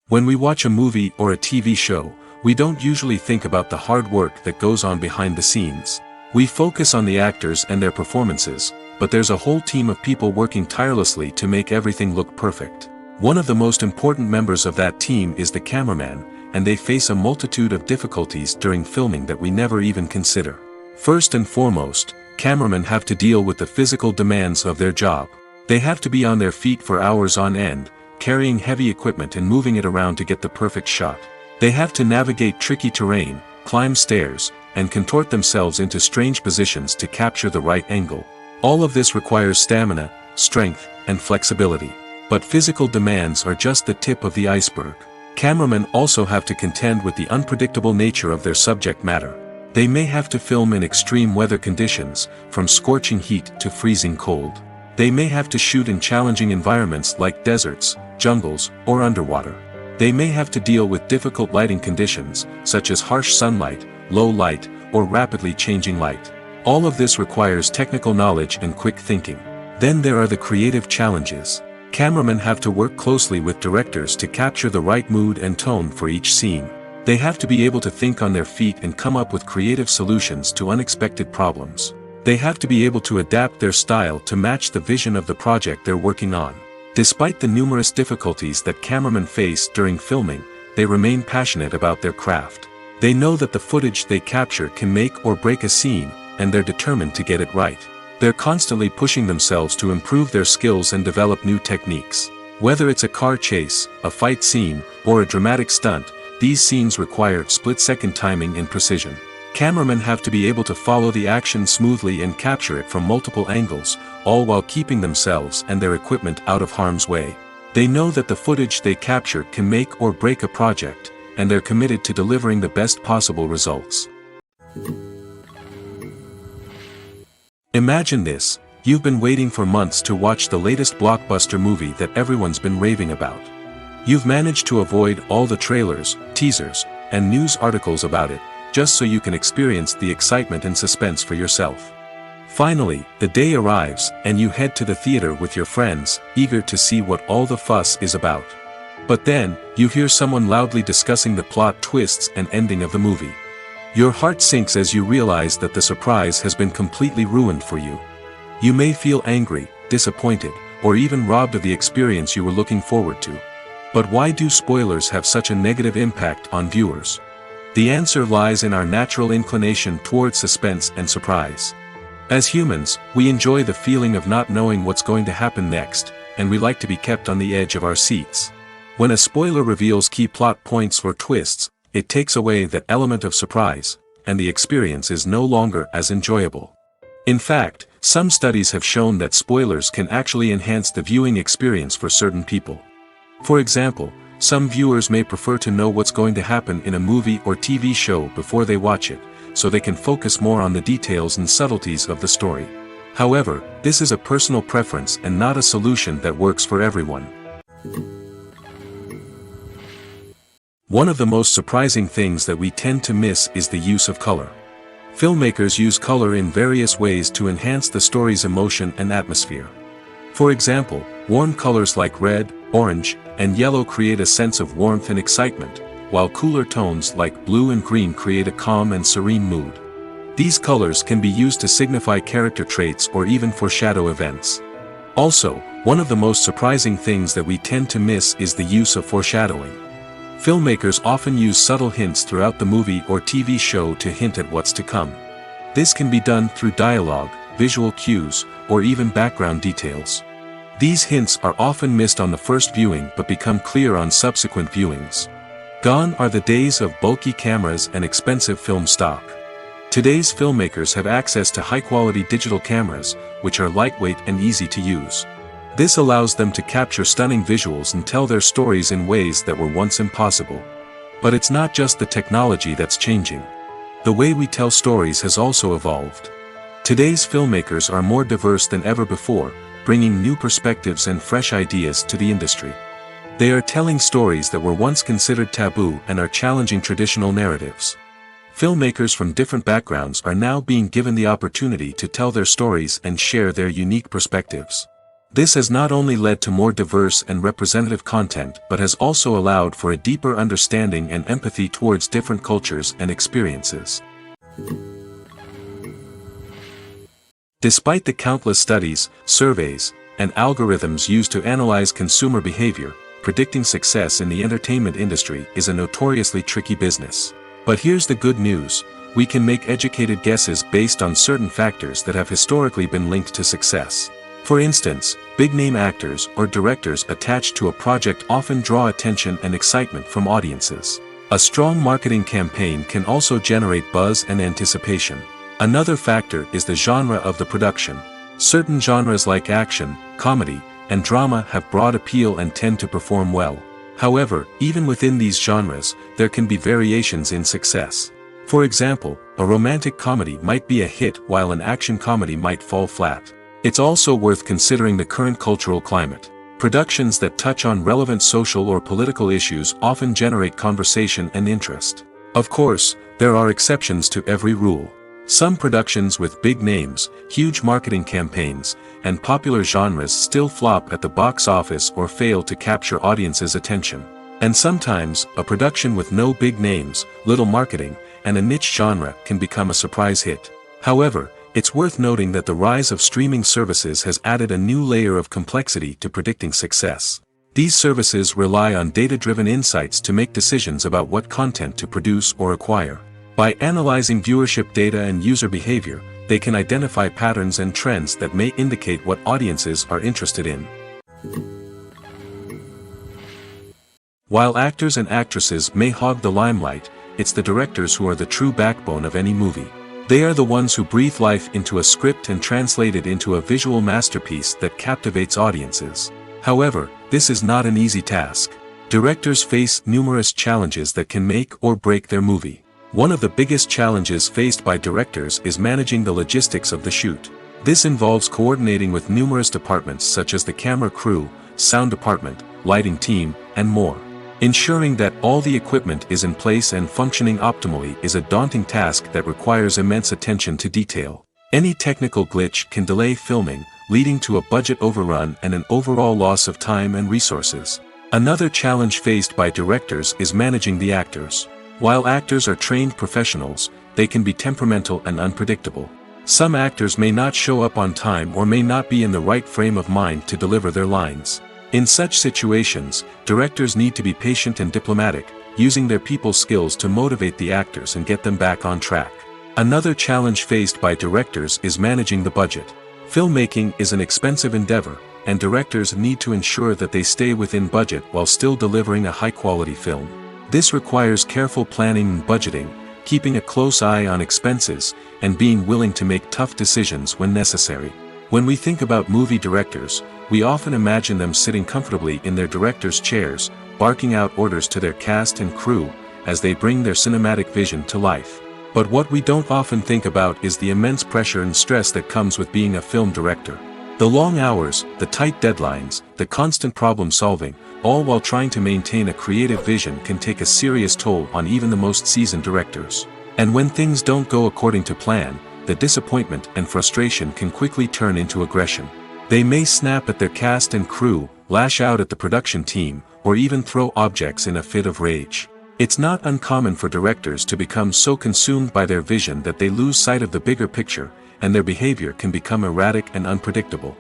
When we watch a movie or a TV show, we don't usually think about the hard work that goes on behind the scenes. We focus on the actors and their performances, but there's a whole team of people working tirelessly to make everything look perfect. One of the most important members of that team is the cameraman, and they face a multitude of difficulties during filming that we never even consider. First and foremost, cameramen have to deal with the physical demands of their job. They have to be on their feet for hours on end, carrying heavy equipment and moving it around to get the perfect shot. They have to navigate tricky terrain, climb stairs, and contort themselves into strange positions to capture the right angle. All of this requires stamina, strength, and flexibility. But physical demands are just the tip of the iceberg. Cameramen also have to contend with the unpredictable nature of their subject matter. They may have to film in extreme weather conditions, from scorching heat to freezing cold. They may have to shoot in challenging environments like deserts, jungles, or underwater. They may have to deal with difficult lighting conditions, such as harsh sunlight, low light, or rapidly changing light. All of this requires technical knowledge and quick thinking. Then there are the creative challenges. Cameramen have to work closely with directors to capture the right mood and tone for each scene. They have to be able to think on their feet and come up with creative solutions to unexpected problems. They have to be able to adapt their style to match the vision of the project they're working on. Despite the numerous difficulties that cameramen face during filming, they remain passionate about their craft. They know that the footage they capture can make or break a scene, and they're determined to get it right. They're constantly pushing themselves to improve their skills and develop new techniques. Whether it's a car chase, a fight scene, or a dramatic stunt, these scenes require split-second timing and precision. Cameramen have to be able to follow the action smoothly and capture it from multiple angles, all while keeping themselves and their equipment out of harm's way. They know that the footage they capture can make or break a project, and they're committed to delivering the best possible results. Imagine this: you've been waiting for months to watch the latest blockbuster movie that everyone's been raving about. You've managed to avoid all the trailers, teasers, and news articles about it, just so you can experience the excitement and suspense for yourself. Finally, the day arrives, and you head to the theater with your friends, eager to see what all the fuss is about. But then, you hear someone loudly discussing the plot twists and ending of the movie. Your heart sinks as you realize that the surprise has been completely ruined for you. You may feel angry, disappointed, or even robbed of the experience you were looking forward to. But why do spoilers have such a negative impact on viewers? The answer lies in our natural inclination towards suspense and surprise. As humans, we enjoy the feeling of not knowing what's going to happen next, and we like to be kept on the edge of our seats. When a spoiler reveals key plot points or twists, it takes away that element of surprise, and the experience is no longer as enjoyable. In fact, some studies have shown that spoilers can actually enhance the viewing experience for certain people. For example, some viewers may prefer to know what's going to happen in a movie or TV show before they watch it, so they can focus more on the details and subtleties of the story. However, this is a personal preference and not a solution that works for everyone. One of the most surprising things that we tend to miss is the use of color. Filmmakers use color in various ways to enhance the story's emotion and atmosphere. For example, warm colors like red, orange, and yellow create a sense of warmth and excitement, while cooler tones like blue and green create a calm and serene mood. These colors can be used to signify character traits or even foreshadow events. Also, one of the most surprising things that we tend to miss is the use of foreshadowing. Filmmakers often use subtle hints throughout the movie or TV show to hint at what's to come. This can be done through dialogue, visual cues, or even background details. These hints are often missed on the first viewing but become clear on subsequent viewings. Gone are the days of bulky cameras and expensive film stock. Today's filmmakers have access to high-quality digital cameras, which are lightweight and easy to use. This allows them to capture stunning visuals and tell their stories in ways that were once impossible. But it's not just the technology that's changing. The way we tell stories has also evolved. Today's filmmakers are more diverse than ever before, bringing new perspectives and fresh ideas to the industry. They are telling stories that were once considered taboo and are challenging traditional narratives. Filmmakers from different backgrounds are now being given the opportunity to tell their stories and share their unique perspectives. This has not only led to more diverse and representative content but has also allowed for a deeper understanding and empathy towards different cultures and experiences. Despite the countless studies, surveys, and algorithms used to analyze consumer behavior, predicting success in the entertainment industry is a notoriously tricky business. But here's the good news: we can make educated guesses based on certain factors that have historically been linked to success. For instance, big-name actors or directors attached to a project often draw attention and excitement from audiences. A strong marketing campaign can also generate buzz and anticipation. Another factor is the genre of the production. Certain genres like action, comedy, and drama have broad appeal and tend to perform well. However, even within these genres, there can be variations in success. For example, a romantic comedy might be a hit while an action comedy might fall flat. It's also worth considering the current cultural climate. Productions that touch on relevant social or political issues often generate conversation and interest. Of course, there are exceptions to every rule. Some productions with big names, huge marketing campaigns, and popular genres still flop at the box office or fail to capture audiences' attention. And sometimes, a production with no big names, little marketing, and a niche genre can become a surprise hit. However, It's worth noting that the rise of streaming services has added a new layer of complexity to predicting success. These services rely on data-driven insights to make decisions about what content to produce or acquire. By analyzing viewership data and user behavior, they can identify patterns and trends that may indicate what audiences are interested in. While actors and actresses may hog the limelight, it's the directors who are the true backbone of any movie. They are the ones who breathe life into a script and translate it into a visual masterpiece that captivates audiences. However, this is not an easy task. Directors face numerous challenges that can make or break their movie. One of the biggest challenges faced by directors is managing the logistics of the shoot. This involves coordinating with numerous departments such as the camera crew, sound department, lighting team, and more. Ensuring that all the equipment is in place and functioning optimally is a daunting task that requires immense attention to detail. Any technical glitch can delay filming, leading to a budget overrun and an overall loss of time and resources. Another challenge faced by directors is managing the actors. While actors are trained professionals, they can be temperamental and unpredictable. Some actors may not show up on time or may not be in the right frame of mind to deliver their lines. In such situations, directors need to be patient and diplomatic, using their people skills to motivate the actors and get them back on track. Another challenge faced by directors is managing the budget. Filmmaking is an expensive endeavor, and directors need to ensure that they stay within budget while still delivering a high-quality film. This requires careful planning and budgeting, keeping a close eye on expenses, and being willing to make tough decisions when necessary. When we think about movie directors, we often imagine them sitting comfortably in their director's chairs, barking out orders to their cast and crew, as they bring their cinematic vision to life. But what we don't often think about is the immense pressure and stress that comes with being a film director. The long hours, the tight deadlines, the constant problem solving, all while trying to maintain a creative vision can take a serious toll on even the most seasoned directors. And when things don't go according to plan, the disappointment and frustration can quickly turn into aggression. They may snap at their cast and crew, lash out at the production team, or even throw objects in a fit of rage. It's not uncommon for directors to become so consumed by their vision that they lose sight of the bigger picture, and their behavior can become erratic and unpredictable.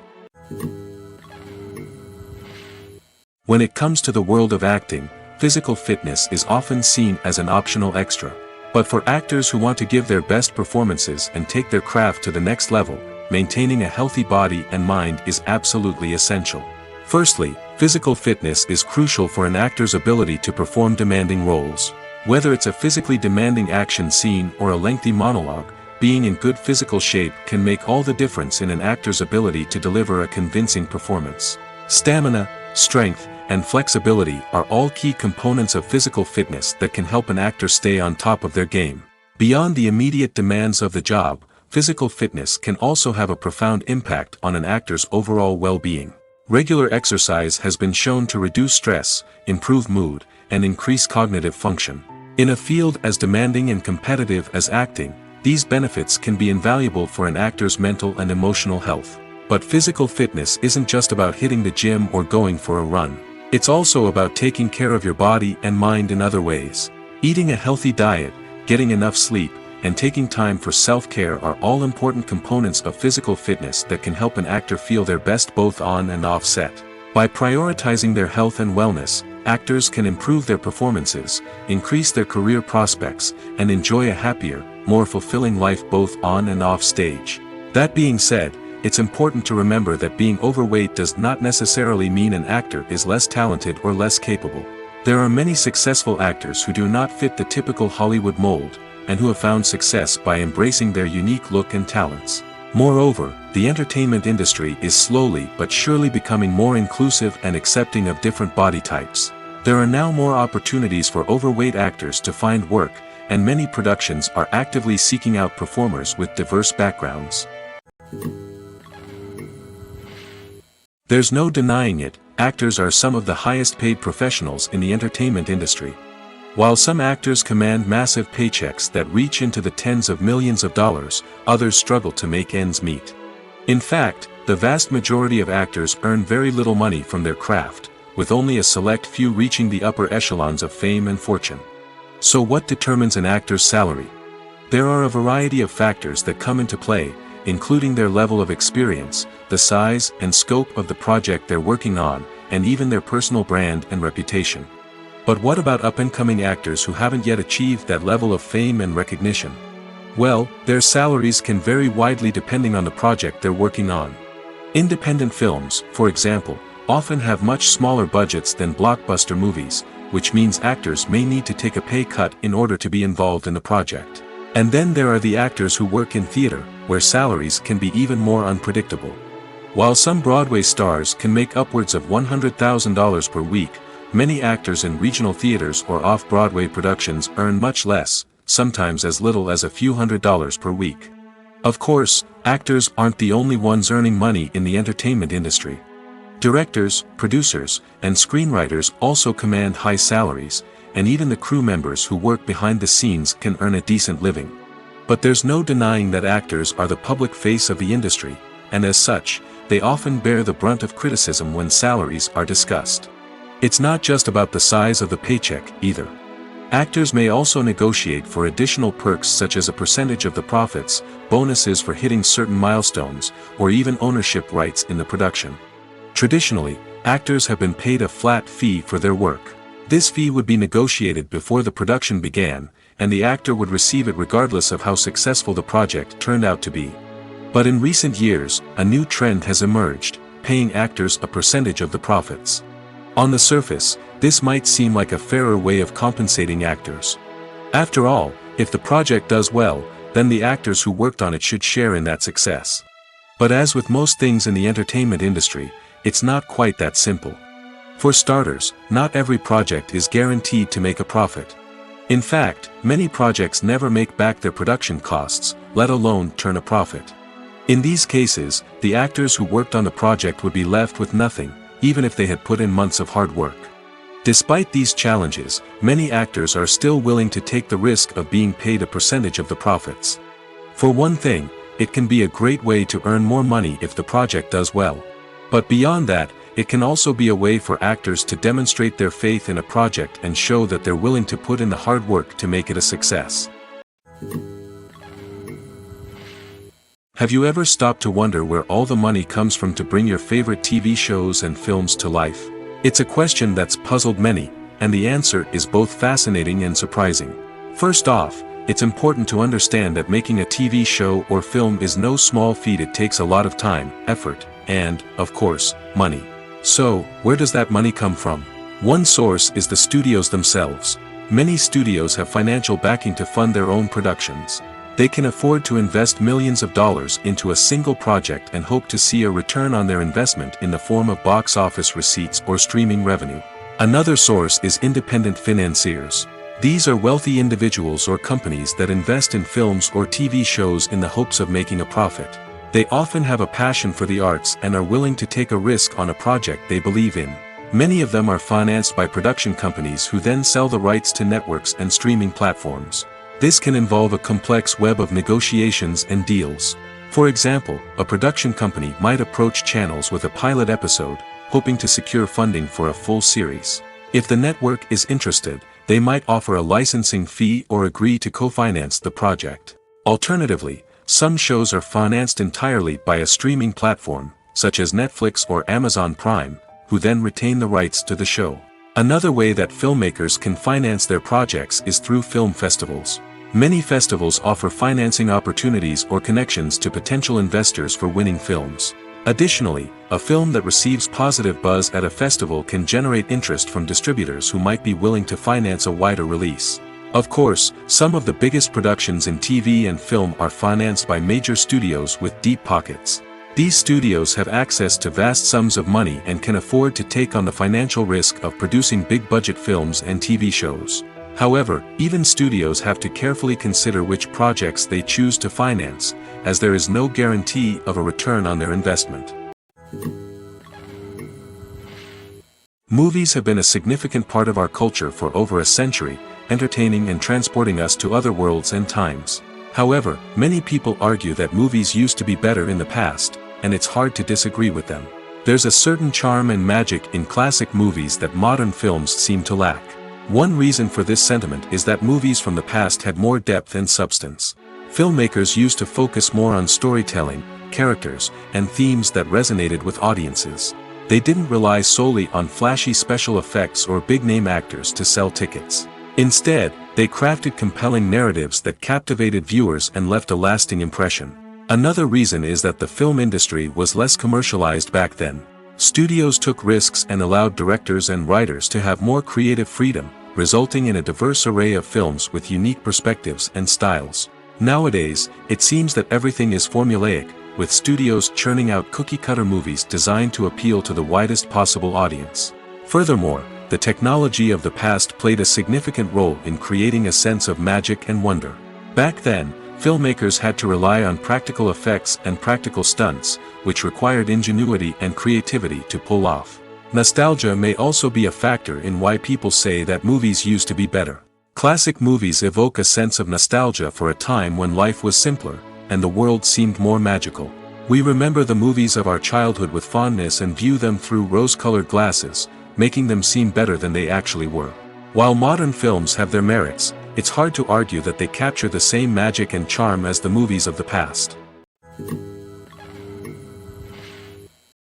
When it comes to the world of acting, physical fitness is often seen as an optional extra. But for actors who want to give their best performances and take their craft to the next level, maintaining a healthy body and mind is absolutely essential. Firstly, physical fitness is crucial for an actor's ability to perform demanding roles. Whether it's a physically demanding action scene or a lengthy monologue, being in good physical shape can make all the difference in an actor's ability to deliver a convincing performance. Stamina, strength, and flexibility are all key components of physical fitness that can help an actor stay on top of their game. Beyond the immediate demands of the job, physical fitness can also have a profound impact on an actor's overall well-being. Regular exercise has been shown to reduce stress, improve mood, and increase cognitive function. In a field as demanding and competitive as acting, these benefits can be invaluable for an actor's mental and emotional health. But physical fitness isn't just about hitting the gym or going for a run. It's also about taking care of your body and mind in other ways. Eating a healthy diet, getting enough sleep, and taking time for self-care are all important components of physical fitness that can help an actor feel their best both on and off set. By prioritizing their health and wellness, actors can improve their performances, increase their career prospects, and enjoy a happier, more fulfilling life both on and off stage. That being said, it's important to remember that being overweight does not necessarily mean an actor is less talented or less capable. There are many successful actors who do not fit the typical Hollywood mold, and who have found success by embracing their unique look and talents. Moreover, the entertainment industry is slowly but surely becoming more inclusive and accepting of different body types. There are now more opportunities for overweight actors to find work, and many productions are actively seeking out performers with diverse backgrounds. There's no denying it, actors are some of the highest paid professionals in the entertainment industry. While some actors command massive paychecks that reach into the tens of millions of dollars, others struggle to make ends meet. In fact, the vast majority of actors earn very little money from their craft, with only a select few reaching the upper echelons of fame and fortune. So what determines an actor's salary? There are a variety of factors that come into play, including their level of experience, the size and scope of the project they're working on, and even their personal brand and reputation. But what about up-and-coming actors who haven't yet achieved that level of fame and recognition? Well, their salaries can vary widely depending on the project they're working on. Independent films, for example, often have much smaller budgets than blockbuster movies, which means actors may need to take a pay cut in order to be involved in the project. And then there are the actors who work in theater, where salaries can be even more unpredictable. While some Broadway stars can make upwards of $100,000 per week, many actors in regional theaters or off-Broadway productions earn much less, sometimes as little as a few $100s per week. Of course, actors aren't the only ones earning money in the entertainment industry. Directors, producers, and screenwriters also command high salaries, and even the crew members who work behind the scenes can earn a decent living. But there's no denying that actors are the public face of the industry, and as such, they often bear the brunt of criticism when salaries are discussed. It's not just about the size of the paycheck, either. Actors may also negotiate for additional perks such as a percentage of the profits, bonuses for hitting certain milestones, or even ownership rights in the production. Traditionally, actors have been paid a flat fee for their work. This fee would be negotiated before the production began, and the actor would receive it regardless of how successful the project turned out to be. But in recent years, a new trend has emerged, paying actors a percentage of the profits. On the surface, this might seem like a fairer way of compensating actors. After all, if the project does well, then the actors who worked on it should share in that success. But as with most things in the entertainment industry, it's not quite that simple. For starters, not every project is guaranteed to make a profit. In fact, many projects never make back their production costs, let alone turn a profit. In these cases, the actors who worked on the project would be left with nothing, even if they had put in months of hard work. Despite these challenges, many actors are still willing to take the risk of being paid a percentage of the profits. For one thing, it can be a great way to earn more money if the project does well. But beyond that, it can also be a way for actors to demonstrate their faith in a project and show that they're willing to put in the hard work to make it a success. Have you ever stopped to wonder where all the money comes from to bring your favorite TV shows and films to life? It's a question that's puzzled many, and the answer is both fascinating and surprising. First off, it's important to understand that making a TV show or film is no small feat. It takes a lot of time, effort, and, of course, money. So, where does that money come from? One source is the studios themselves. Many studios have financial backing to fund their own productions. They can afford to invest millions of dollars into a single project and hope to see a return on their investment in the form of box office receipts or streaming revenue. Another source is independent financiers. These are wealthy individuals or companies that invest in films or TV shows in the hopes of making a profit. They often have a passion for the arts and are willing to take a risk on a project they believe in. Many of them are financed by production companies who then sell the rights to networks and streaming platforms. This can involve a complex web of negotiations and deals. For example, a production company might approach channels with a pilot episode, hoping to secure funding for a full series. If the network is interested, they might offer a licensing fee or agree to co-finance the project. Alternatively, some shows are financed entirely by a streaming platform, such as Netflix or Amazon Prime, who then retain the rights to the show. Another way that filmmakers can finance their projects is through film festivals. Many festivals offer financing opportunities or connections to potential investors for winning films. Additionally, a film that receives positive buzz at a festival can generate interest from distributors who might be willing to finance a wider release. Of course, some of the biggest productions in TV and film are financed by major studios with deep pockets. These studios have access to vast sums of money and can afford to take on the financial risk of producing big-budget films and TV shows. However, even studios have to carefully consider which projects they choose to finance, as there is no guarantee of a return on their investment. Movies have been a significant part of our culture for over a century, entertaining and transporting us to other worlds and times. However, many people argue that movies used to be better in the past, and it's hard to disagree with them. There's a certain charm and magic in classic movies that modern films seem to lack. One reason for this sentiment is that movies from the past had more depth and substance. Filmmakers used to focus more on storytelling, characters, and themes that resonated with audiences. They didn't rely solely on flashy special effects or big-name actors to sell tickets. Instead, they crafted compelling narratives that captivated viewers and left a lasting impression. Another reason is that the film industry was less commercialized back then. Studios took risks and allowed directors and writers to have more creative freedom, resulting in a diverse array of films with unique perspectives and styles. Nowadays, it seems that everything is formulaic, with studios churning out cookie-cutter movies designed to appeal to the widest possible audience. Furthermore, the technology of the past played a significant role in creating a sense of magic and wonder. Back then, filmmakers had to rely on practical effects and practical stunts, which required ingenuity and creativity to pull off. Nostalgia may also be a factor in why people say that movies used to be better. Classic movies evoke a sense of nostalgia for a time when life was simpler, and the world seemed more magical. We remember the movies of our childhood with fondness and view them through rose-colored glasses, making them seem better than they actually were. While modern films have their merits, it's hard to argue that they capture the same magic and charm as the movies of the past.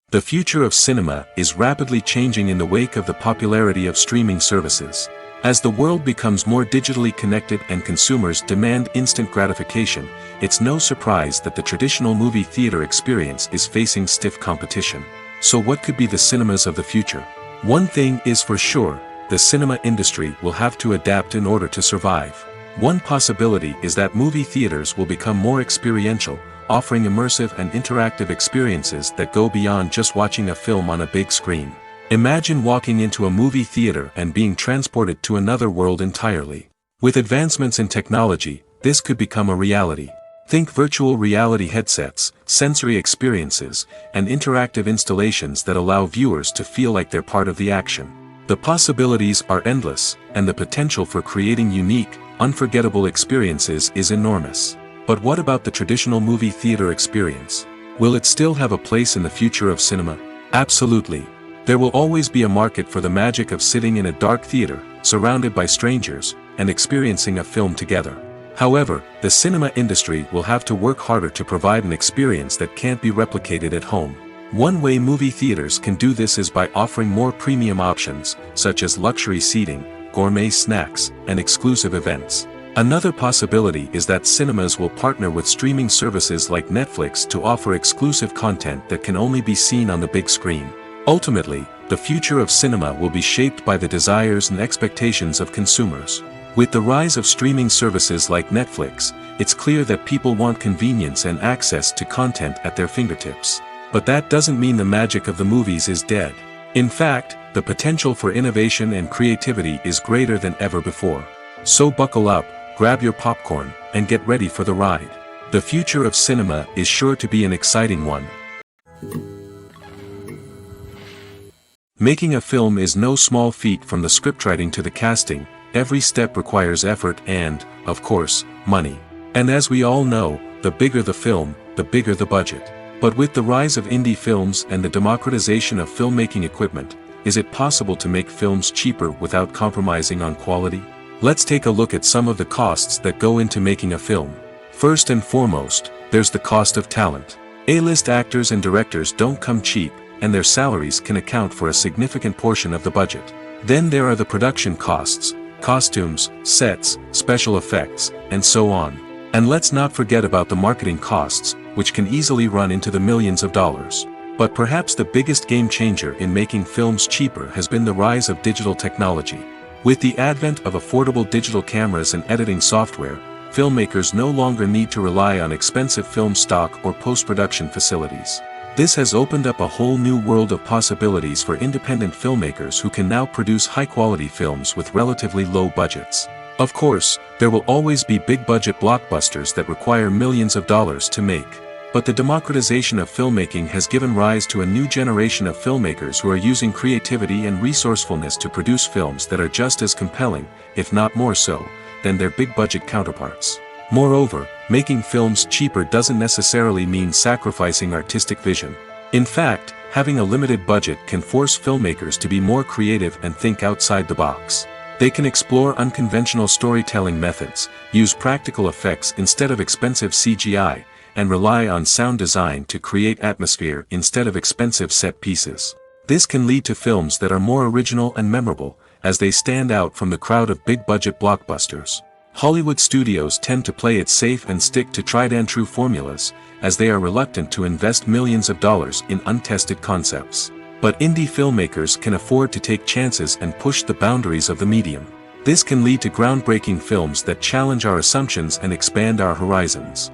The future of cinema is rapidly changing in the wake of the popularity of streaming services. As the world becomes more digitally connected and consumers demand instant gratification, it's no surprise that the traditional movie theater experience is facing stiff competition. So what could be the cinemas of the future? One thing is for sure, the cinema industry will have to adapt in order to survive. One possibility is that movie theaters will become more experiential, offering immersive and interactive experiences that go beyond just watching a film on a big screen. Imagine walking into a movie theater and being transported to another world entirely. With advancements in technology, this could become a reality. Think virtual reality headsets, sensory experiences, and interactive installations that allow viewers to feel like they're part of the action. The possibilities are endless, and the potential for creating unique, unforgettable experiences is enormous. But what about the traditional movie theater experience? Will it still have a place in the future of cinema? Absolutely. There will always be a market for the magic of sitting in a dark theater, surrounded by strangers, and experiencing a film together. However, the cinema industry will have to work harder to provide an experience that can't be replicated at home. One way movie theaters can do this is by offering more premium options, such as luxury seating, gourmet snacks, and exclusive events. Another possibility is that cinemas will partner with streaming services like Netflix to offer exclusive content that can only be seen on the big screen. Ultimately, the future of cinema will be shaped by the desires and expectations of consumers. With the rise of streaming services like Netflix, it's clear that people want convenience and access to content at their fingertips. But that doesn't mean the magic of the movies is dead. In fact, the potential for innovation and creativity is greater than ever before. So buckle up, grab your popcorn, and get ready for the ride. The future of cinema is sure to be an exciting one. Making a film is no small feat. From the scriptwriting to the casting, every step requires effort and, of course, money. And as we all know, the bigger the film, the bigger the budget. But with the rise of indie films and the democratization of filmmaking equipment, is it possible to make films cheaper without compromising on quality? Let's take a look at some of the costs that go into making a film. First and foremost, there's the cost of talent. A-list actors and directors don't come cheap, and their salaries can account for a significant portion of the budget. Then there are the production costs, costumes, sets, special effects, and so on. And let's not forget about the marketing costs, which can easily run into the millions of dollars. But perhaps the biggest game changer in making films cheaper has been the rise of digital technology. With the advent of affordable digital cameras and editing software, filmmakers no longer need to rely on expensive film stock or post-production facilities. This has opened up a whole new world of possibilities for independent filmmakers who can now produce high-quality films with relatively low budgets. Of course, there will always be big-budget blockbusters that require millions of dollars to make. But the democratization of filmmaking has given rise to a new generation of filmmakers who are using creativity and resourcefulness to produce films that are just as compelling, if not more so, than their big-budget counterparts. Moreover, making films cheaper doesn't necessarily mean sacrificing artistic vision. In fact, having a limited budget can force filmmakers to be more creative and think outside the box. They can explore unconventional storytelling methods, use practical effects instead of expensive CGI, and rely on sound design to create atmosphere instead of expensive set pieces. This can lead to films that are more original and memorable, as they stand out from the crowd of big-budget blockbusters. Hollywood studios tend to play it safe and stick to tried-and-true formulas, as they are reluctant to invest millions of dollars in untested concepts. But indie filmmakers can afford to take chances and push the boundaries of the medium. This can lead to groundbreaking films that challenge our assumptions and expand our horizons.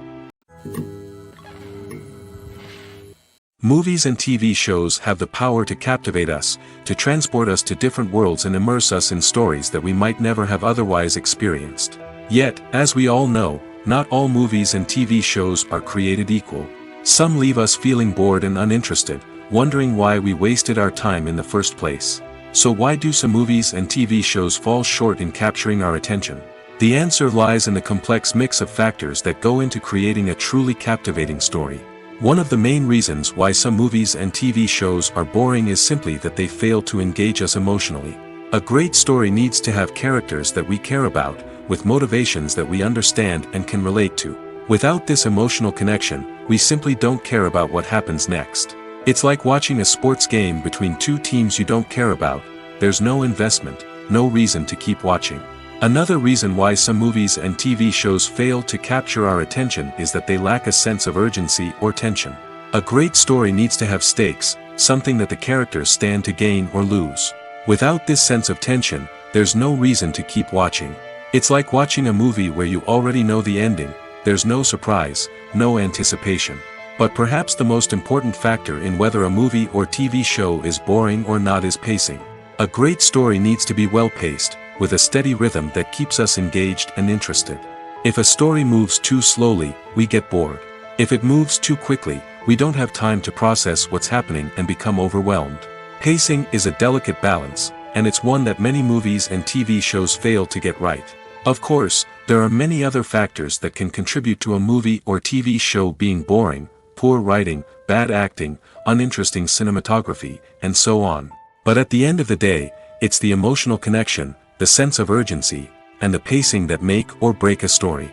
Movies and TV shows have the power to captivate us, to transport us to different worlds and immerse us in stories that we might never have otherwise experienced. Yet, as we all know, not all movies and TV shows are created equal. Some leave us feeling bored and uninterested, wondering why we wasted our time in the first place. So why do some movies and TV shows fall short in capturing our attention? The answer lies in the complex mix of factors that go into creating a truly captivating story. One of the main reasons why some movies and TV shows are boring is simply that they fail to engage us emotionally. A great story needs to have characters that we care about, with motivations that we understand and can relate to. Without this emotional connection, we simply don't care about what happens next. It's like watching a sports game between two teams you don't care about. There's no investment, no reason to keep watching. Another reason why some movies and TV shows fail to capture our attention is that they lack a sense of urgency or tension. A great story needs to have stakes, something that the characters stand to gain or lose. Without this sense of tension, there's no reason to keep watching. It's like watching a movie where you already know the ending. There's no surprise, no anticipation. But perhaps the most important factor in whether a movie or TV show is boring or not is pacing. A great story needs to be well-paced, with a steady rhythm that keeps us engaged and interested. If a story moves too slowly, we get bored. If it moves too quickly, we don't have time to process what's happening and become overwhelmed. Pacing is a delicate balance, and it's one that many movies and TV shows fail to get right. Of course, there are many other factors that can contribute to a movie or TV show being boring: poor writing, bad acting, uninteresting cinematography, and so on. But at the end of the day, it's the emotional connection, the sense of urgency, and the pacing that make or break a story.